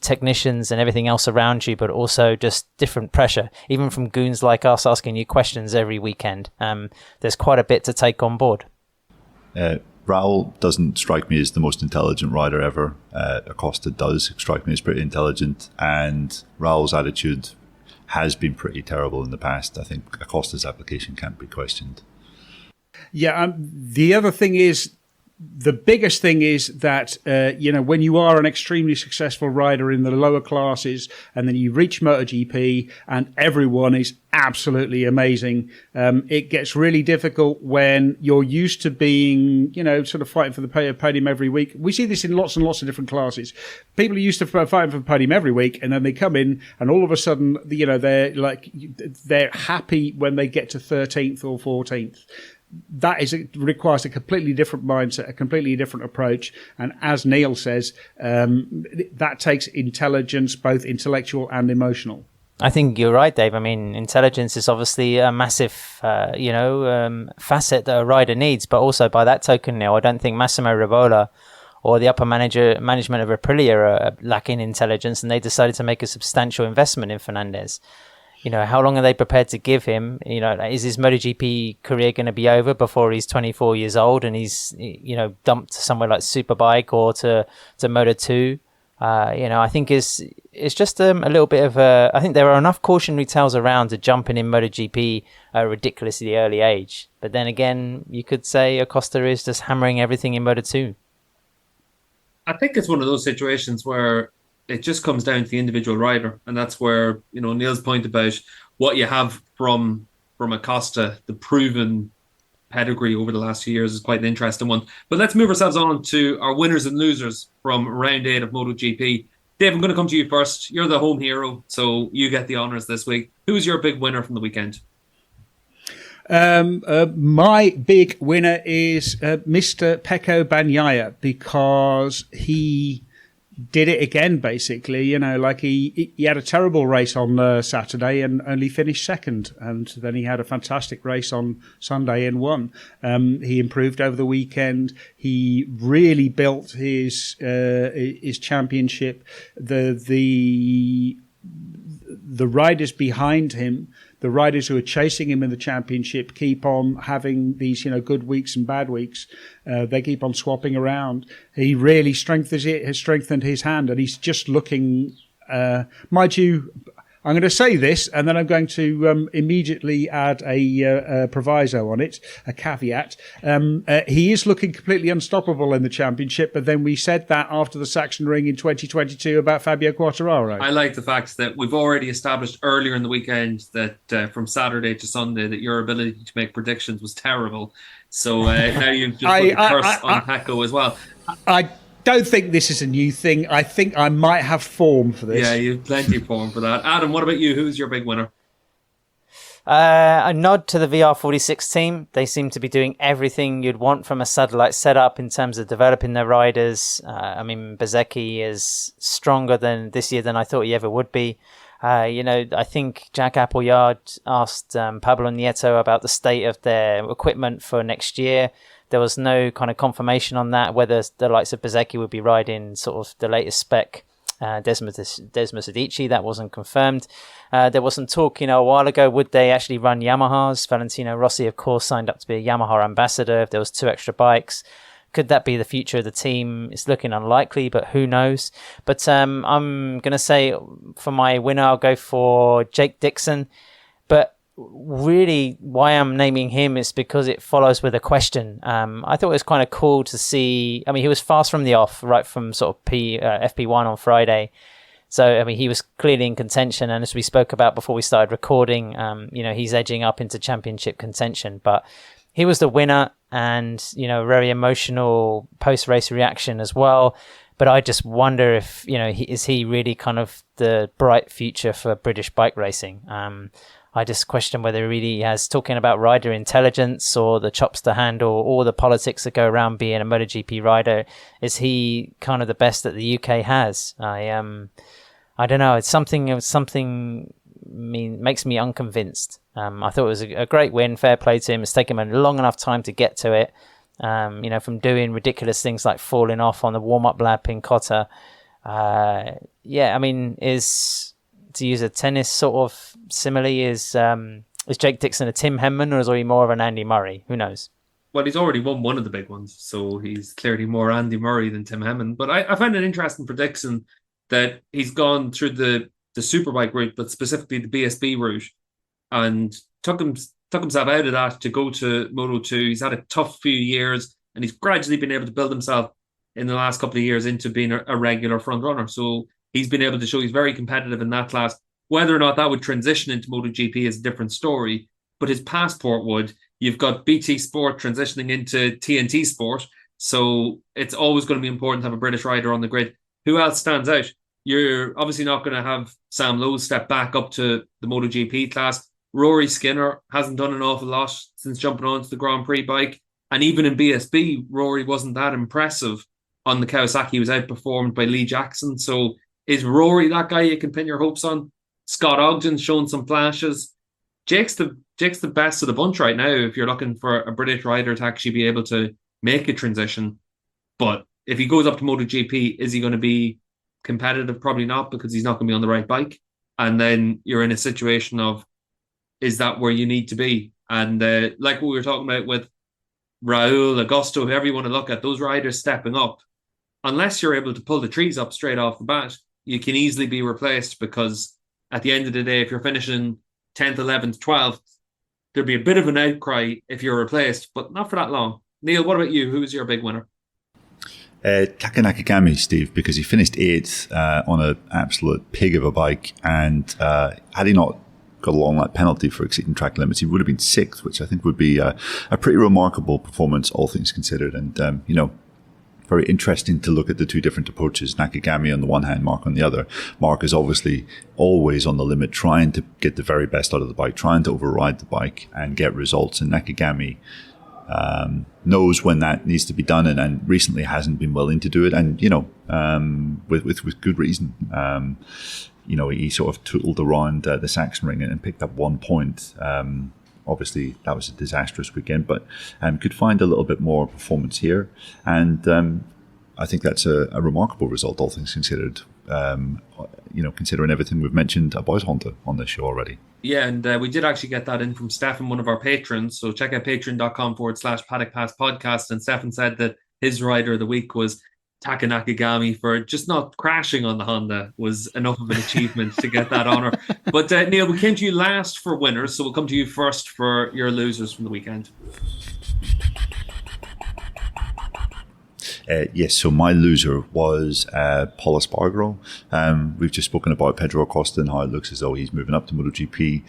technicians and everything else around you, but also just different pressure, even from goons like us asking you questions every weekend. There's quite a bit to take on board. Raul doesn't strike me as the most intelligent rider ever. Acosta does strike me as pretty intelligent, and Raul's attitude has been pretty terrible in the past. I think Acosta's application can't be questioned. Yeah, the other thing is, the biggest thing is that, when you are an extremely successful rider in the lower classes and then you reach MotoGP and everyone is absolutely amazing, it gets really difficult when you're used to being, sort of fighting for the podium every week. We see this in lots and lots of different classes. People are used to fighting for the podium every week, and then they come in and all of a sudden, they're happy when they get to 13th or 14th. That requires a completely different mindset, a completely different approach. And as Neil says, that takes intelligence, both intellectual and emotional. I think you're right, Dave. I mean, intelligence is obviously a massive, facet that a rider needs. But also by that token, Neil, I don't think Massimo Rivola or the upper management of Aprilia are lacking intelligence, and they decided to make a substantial investment in Fernandez. How long are they prepared to give him? Is his MotoGP career going to be over before he's 24 years old and he's, dumped somewhere like Superbike or to Moto2? I think it's just a little bit of I think there are enough cautionary tales around to jumping in MotoGP at a ridiculously early age. But then again, you could say Acosta is just hammering everything in Moto2. I think it's one of those situations where it just comes down to the individual rider, and that's where Neil's point about what you have from Acosta, the proven pedigree over the last few years, is quite an interesting one. But let's move ourselves on to our winners and losers from round 8 of MotoGP. Dave, I'm going to come to you first. You're the home hero, so you get the honours this week. Who's your big winner from the weekend? My big winner is Mr. Pecco Bagnaia, because he did it again, basically. He had a terrible race on Saturday and only finished second, and then he had a fantastic race on Sunday and won. He improved over the weekend. He really built his championship. The riders behind him, the riders who are chasing him in the championship, keep on having these, good weeks and bad weeks. They keep on swapping around. He really has strengthened his hand, and he's just looking. Mind you, I'm going to say this, and then I'm going to immediately add a proviso on it, a caveat. He is looking completely unstoppable in the championship, but then we said that after the Sachsenring in 2022 about Fabio Quartararo. I like the fact that we've already established earlier in the weekend that from Saturday to Sunday that your ability to make predictions was terrible. So now you've just put the curse on Pecco as well. I don't think this is a new thing. I think I might have form for this. Yeah, you've plenty of form for that. Adam, what about you? Who's your big winner? A nod to the VR46 team. They seem to be doing everything you'd want from a satellite setup in terms of developing their riders. Bezzecchi is stronger this year than I thought he ever would be. I think Jack Appleyard asked Pablo Nieto about the state of their equipment for next year. There was no kind of confirmation on that, whether the likes of Bezzecchi would be riding sort of the latest spec Desmos Adichie. That wasn't confirmed. There was some talk, a while ago, would they actually run Yamahas? Valentino Rossi, of course, signed up to be a Yamaha ambassador if there was 2 extra bikes. Could that be the future of the team? It's looking unlikely, but who knows? But I'm going to say for my winner, I'll go for Jake Dixon. But really, why I'm naming him is because it follows with a question. I thought it was kind of cool to see. He was fast from the off, right from sort of FP1 on Friday. So, he was clearly in contention. And as we spoke about before we started recording, he's edging up into championship contention. But he was the winner, and, very emotional post-race reaction as well. But I just wonder if, is he really kind of the bright future for British bike racing? I just question whether he really has, talking about rider intelligence or the chops to handle, all the politics that go around being a MotoGP rider. Is he kind of the best that the UK has? I don't know. It's something makes me unconvinced. I thought it was a great win. Fair play to him. It's taken him a long enough time to get to it. From doing ridiculous things like falling off on the warm-up lap in Cotta. To use a tennis sort of simile, is Jake Dixon a Tim Henman, or is he more of an Andy Murray? Who knows? Well, he's already won one of the big ones, so he's clearly more Andy Murray than Tim Henman. But I find it interesting for Dixon that he's gone through the Superbike route, but specifically the BSB route, and took himself out of that to go to Moto2. He's had a tough few years, and he's gradually been able to build himself in the last couple of years into being a regular front runner. So he's been able to show he's very competitive in that class. Whether or not that would transition into MotoGP is a different story, but his passport would. You've got BT Sport transitioning into TNT Sport, so it's always going to be important to have a British rider on the grid. Who else stands out? You're obviously not going to have Sam Lowe step back up to the MotoGP class. Rory Skinner hasn't done an awful lot since jumping onto the Grand Prix bike. And even in BSB, Rory wasn't that impressive on the Kawasaki. He was outperformed by Lee Jackson. So is Rory that guy you can pin your hopes on? Scott Ogden's shown some flashes. Jake's the best of the bunch right now if you're looking for a British rider to actually be able to make a transition. But if he goes up to MotoGP, is he going to be competitive? Probably not, because he's not going to be on the right bike. And then you're in a situation of, is that where you need to be? And like what we were talking about with Raul, Augusto, whoever you want to look at, those riders stepping up, unless you're able to pull the trees up straight off the bat, you can easily be replaced, because at the end of the day, if you're finishing 10th, 11th, 12th, there'd be a bit of an outcry if you're replaced, but not for that long. Neil, what about you? Who's your big winner? Taka Nakagami, Steve, because he finished 8th on an absolute pig of a bike, and had he not got a long lap penalty for exceeding track limits, he would have been 6th, which I think would be a pretty remarkable performance, all things considered. And, very interesting to look at the two different approaches. Nakagami on the one hand, Mark on the other. Mark is obviously always on the limit, trying to get the very best out of the bike, trying to override the bike and get results. And Nakagami knows when that needs to be done, and recently hasn't been willing to do it. And, with good reason. He sort of tootled around the Saxon ring and picked up 1 point. Obviously, that was a disastrous weekend, but could find a little bit more performance here. And I think that's a remarkable result, all things considered, considering everything we've mentioned about Honda on this show already. Yeah, and we did actually get that in from Stefan, one of our patrons. So check out patreon.com/Paddock Pass podcast. And Stefan said that his rider of the week was Taka Nakagami for just not crashing on the Honda was enough of an achievement to get that honour. But Neil, we came to you last for winners, so we'll come to you first for your losers from the weekend. Yes, so my loser was Paul Espargaro. We've just spoken about Pedro Acosta and how it looks as though he's moving up to MotoGP.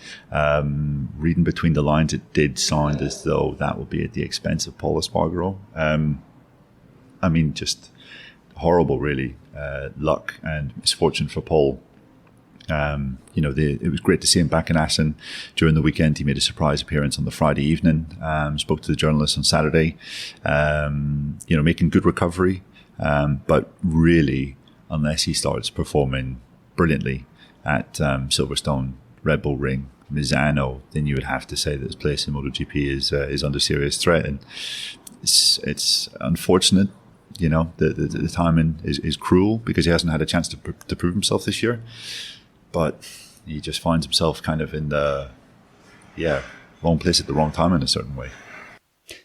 Reading between the lines, it did sound as though that will be at the expense of Paul Espargaro. Just horrible, really. Luck and misfortune for Paul. It was great to see him back in Assen during the weekend. He made a surprise appearance on the Friday evening, spoke to the journalists on Saturday, making good recovery. But really, unless he starts performing brilliantly at Silverstone, Red Bull Ring, Misano, then you would have to say that his place in MotoGP is under serious threat. And it's unfortunate. The timing is cruel, because he hasn't had a chance to prove himself this year. But he just finds himself kind of in the wrong place at the wrong time in a certain way.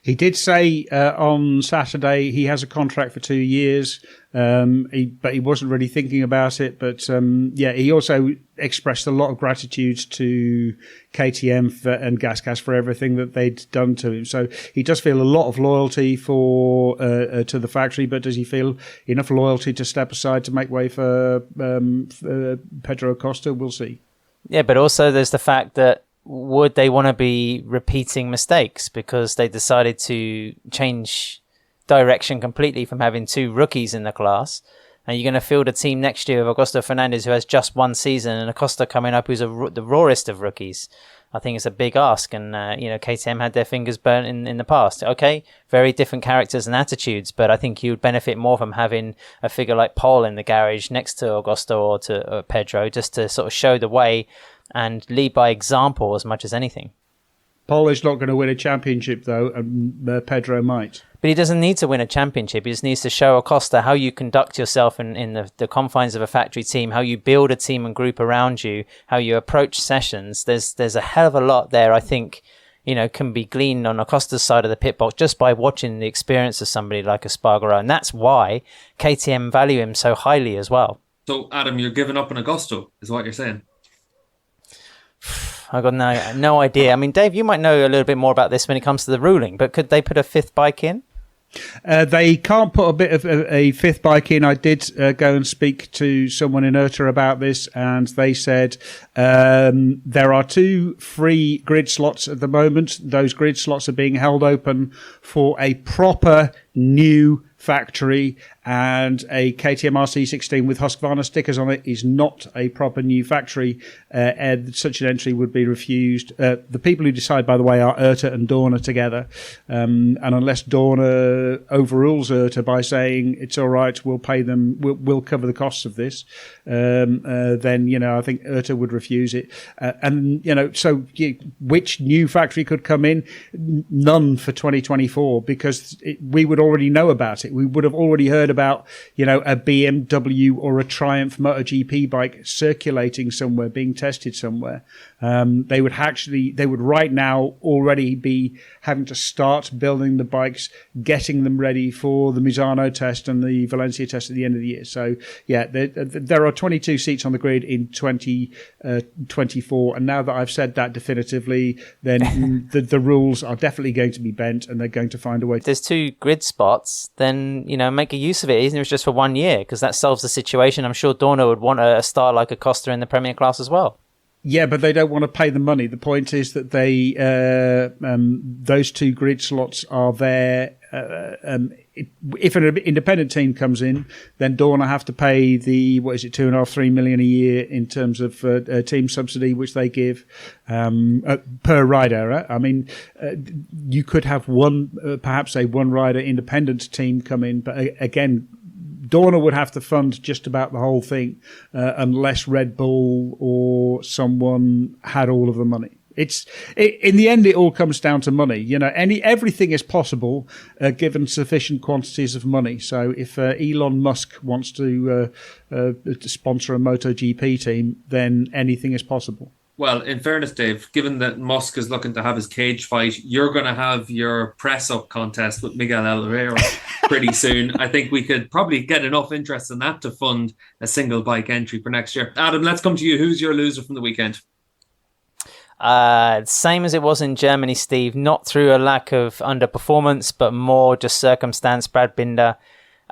He did say on Saturday he has a contract for 2 years, but he wasn't really thinking about it. But he also expressed a lot of gratitude to KTM and GasGas for everything that they'd done to him. So he does feel a lot of loyalty to the factory, but does he feel enough loyalty to step aside to make way for Pedro Acosta? We'll see. Yeah, but also there's the fact that would they want to be repeating mistakes, because they decided to change direction completely from having 2 rookies in the class, and you're going to field a team next year with Augusto Fernandez, who has just 1 season, and Acosta coming up, who's the rawest of rookies. I think it's a big ask, and KTM had their fingers burnt in the past. Okay, very different characters and attitudes, but I think you would benefit more from having a figure like Paul in the garage next to Augusto or to Pedro, just to sort of show the way and lead by example as much as anything. Paul is not going to win a championship, though, and Pedro might. But he doesn't need to win a championship. He just needs to show Acosta how you conduct yourself in the confines of a factory team, how you build a team and group around you, how you approach sessions. There's a hell of a lot there, I think, can be gleaned on Acosta's side of the pit box just by watching the experience of somebody like Espargaro. And that's why KTM value him so highly as well. So, Adam, you're giving up on Augusto, is what you're saying? I've got no idea. I mean, Dave, you might know a little bit more about this when it comes to the ruling, but could they put a 5th bike in? They can't put a bit of a 5th bike in. I did go and speak to someone in IRTA about this, and they said there are 2 free grid slots at the moment. Those grid slots are being held open for a proper new factory, and a KTM RC16 with Husqvarna stickers on it is not a proper new factory. And such an entry would be refused. The people who decide, by the way, are IRTA and Dorna together. And unless Dorna overrules IRTA by saying it's all right, we'll pay them, we'll cover the costs of this, then, I think IRTA would refuse it. Which new factory could come in? None for 2024, because we would already know about it. We would have already heard about, a BMW or a Triumph MotoGP bike circulating somewhere, being tested somewhere. They would right now already be having to start building the bikes, getting them ready for the Misano test and the Valencia test at the end of the year. So, there are 22 seats on the grid in 2024. And now that I've said that definitively, then the rules are definitely going to be bent, and they're going to find a way. If there's 2 grid spots, then, make a use of it, even if it's just for 1 year, because that solves the situation. I'm sure Dorna would want a star like Acosta in the Premier class as well. Yeah, but they don't want to pay the money. The point is that they those 2 grid slots are there. If an independent team comes in, then Dorna have to pay the 2.5-3 million a year in terms of team subsidy, which they give per rider. I mean, you could have perhaps a one rider independent team come in, but again, Dorna would have to fund just about the whole thing, unless Red Bull or someone had all of the money. In the end, it all comes down to money. Everything is possible given sufficient quantities of money. So if Elon Musk wants to sponsor a MotoGP team, then anything is possible. Well, in fairness, Dave, given that Musk is looking to have his cage fight, you're going to have your press-up contest with Miguel Oliveira pretty soon. I think we could probably get enough interest in that to fund a single bike entry for next year. Adam, let's come to you. Who's your loser from the weekend? Same as it was in Germany, Steve. Not through a lack of underperformance, but more just circumstance. Brad Binder.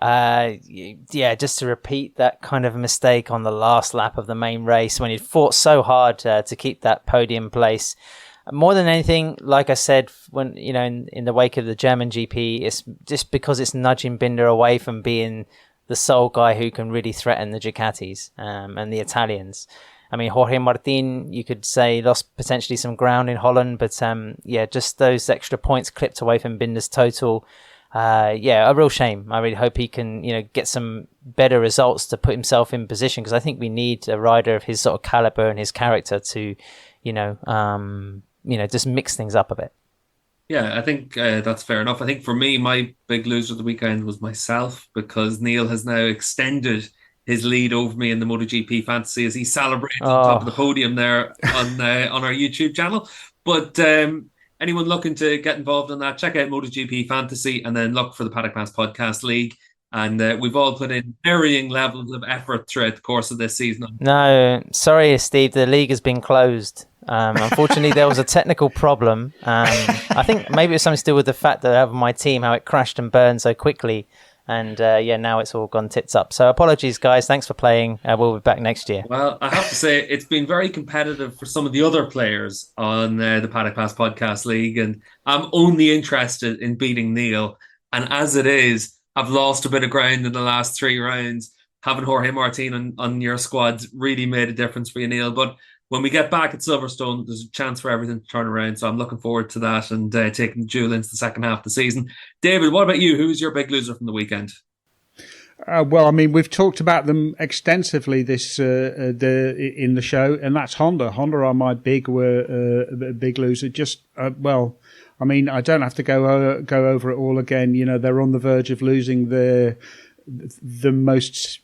Just to repeat that kind of mistake on the last lap of the main race when he fought so hard to keep that podium place. More than anything, like I said, when in the wake of the German GP, it's just because it's nudging Binder away from being the sole guy who can really threaten the Ducatis and the Italians. I mean, Jorge Martin, you could say, lost potentially some ground in Holland, but just those extra points clipped away from Binder's total. A real shame. I really hope he can, get some better results to put himself in position, because I think we need a rider of his sort of caliber and his character to, just mix things up a bit. Yeah, I think that's fair enough. I think for me, my big loser of the weekend was myself, because Neil has now extended his lead over me in the MotoGP fantasy as he celebrates on top of the podium there on our YouTube channel. But anyone looking to get involved in that, check out MotoGP Fantasy and then look for the Paddock Pass Podcast League. And we've all put in varying levels of effort throughout the course of this season. No, sorry, Steve, the league has been closed. Unfortunately, there was a technical problem. I think maybe it was something to do with the fact that over my team, how it crashed and burned so quickly. And now it's all gone tits up. So apologies, guys. Thanks for playing. We'll be back next year. Well, I have to say, it's been very competitive for some of the other players on the Paddock Pass Podcast League. And I'm only interested in beating Neil. And as it is, I've lost a bit of ground in the last 3 rounds. Having Jorge Martin on your squad really made a difference for you, Neil. But when we get back at Silverstone, there's a chance for everything to turn around. So I'm looking forward to that and taking the duel into the second half of the season. David, what about you? Who's your big loser from the weekend? We've talked about them extensively in the show, and that's Honda. Honda are my big loser. I don't have to go over it all again. They're on the verge of losing the most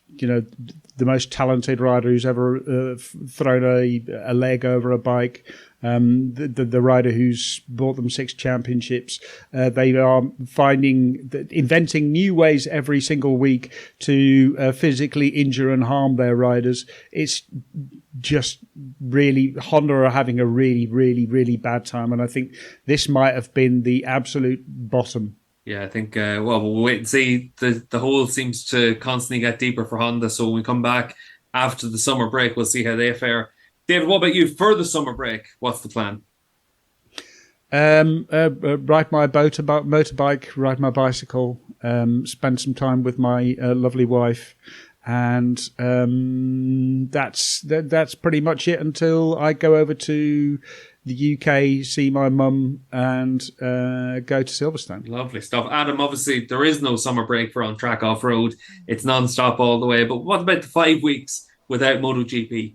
talented rider who's ever thrown a leg over a bike. The rider who's brought them 6 championships. They are inventing new ways every single week to physically injure and harm their riders. It's just really, Honda are having a really, really, really bad time. And I think this might have been the absolute bottom. Yeah, I think, we'll wait and see. The hole seems to constantly get deeper for Honda. So when we come back after the summer break, we'll see how they fare. David, what about you? For the summer break, what's the plan? Ride my motorbike, ride my bicycle, spend some time with my lovely wife, and that's pretty much it until I go over to the UK, see my mum, and go to Silverstone. Lovely stuff. Adam, obviously there is no summer break for On Track Off-Road. It's non-stop all the way. But what about the 5 weeks without MotoGP?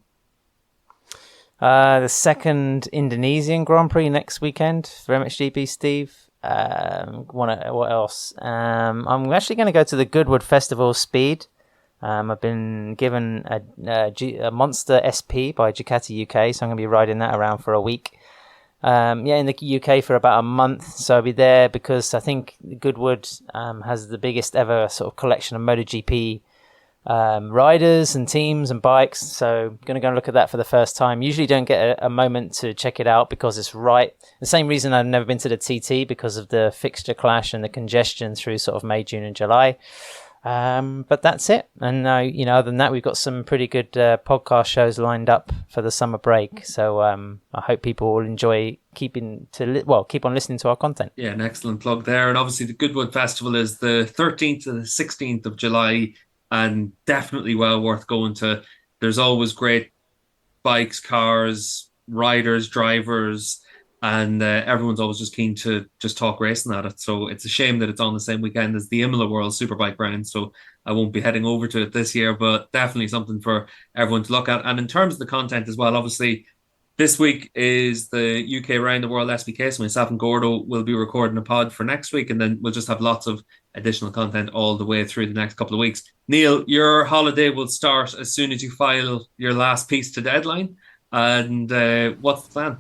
The second Indonesian Grand Prix next weekend for MXGP, Steve. What else? I'm actually going to go to the Goodwood Festival Speed. I've been given a Monster SP by Ducati UK, so I'm going to be riding that around for a week. In the UK for about a month, so I'll be there because I think Goodwood has the biggest ever sort of collection of MotoGP riders and teams and bikes, so I'm going to go and look at that for the first time. Usually don't get a moment to check it out because it's right. The same reason I've never been to the TT, because of the fixture clash and the congestion through sort of May, June and July. But that's it. And other than that, we've got some pretty good podcast shows lined up for the summer break. So I hope people will enjoy keep on listening to our content. Yeah, an excellent plug there. And obviously the Goodwood Festival is the 13th to the 16th of July, and definitely well worth going to. There's always great bikes, cars, riders, drivers, and everyone's always just keen to just talk racing at it. So it's a shame that it's on the same weekend as the Imola World Superbike round, so I won't be heading over to it this year, but definitely something for everyone to look at. And in terms of the content as well, obviously this week is the UK Round the World SBK, so myself and Gordo will be recording a pod for next week, and then we'll just have lots of additional content all the way through the next couple of weeks. Neil, your holiday will start as soon as you file your last piece to deadline, and what's the plan?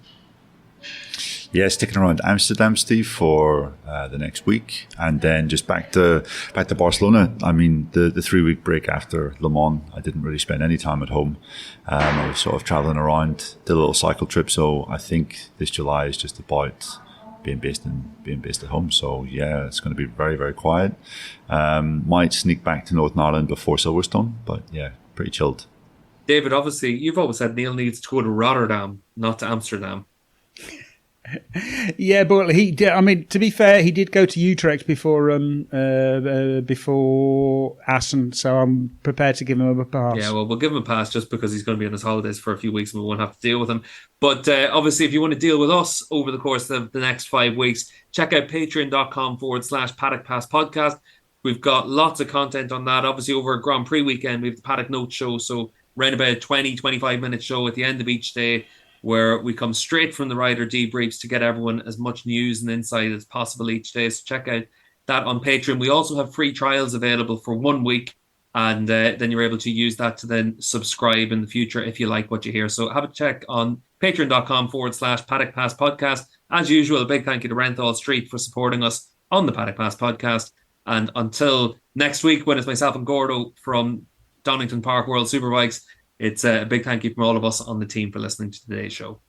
Yeah, sticking around Amsterdam, Steve, for the next week, and then just back to Barcelona. I mean, the 3 week break after Le Mans, I didn't really spend any time at home. I was sort of traveling around, did a little cycle trip. So I think this July is just about being based at home. So yeah, it's going to be very, very quiet. Might sneak back to Northern Ireland before Silverstone, but yeah, pretty chilled. David, obviously, you've always said Neil needs to go to Rotterdam, not to Amsterdam. Yeah, but he did. I mean, to be fair, he did go to Utrecht before Assen, so I'm prepared to give him a pass. Yeah, well, we'll give him a pass just because he's going to be on his holidays for a few weeks and we won't have to deal with him. But obviously, if you want to deal with us over the course of the next 5 weeks, check out patreon.com/Paddock Pass Podcast. We've got lots of content on that. Obviously, over a Grand Prix weekend, we have the Paddock Note Show, so around about a 20-25 minute show at the end of each day, where we come straight from the rider debriefs to get everyone as much news and insight as possible each day. So check out that on Patreon. We also have free trials available for 1 week, and then you're able to use that to then subscribe in the future if you like what you hear. So have a check on patreon.com/Paddock Pass Podcast. As usual, a big thank you to Renthal Street for supporting us on the Paddock Pass Podcast. And until next week, when it's myself and Gordo from Donington Park World Superbikes, it's a big thank you from all of us on the team for listening to today's show.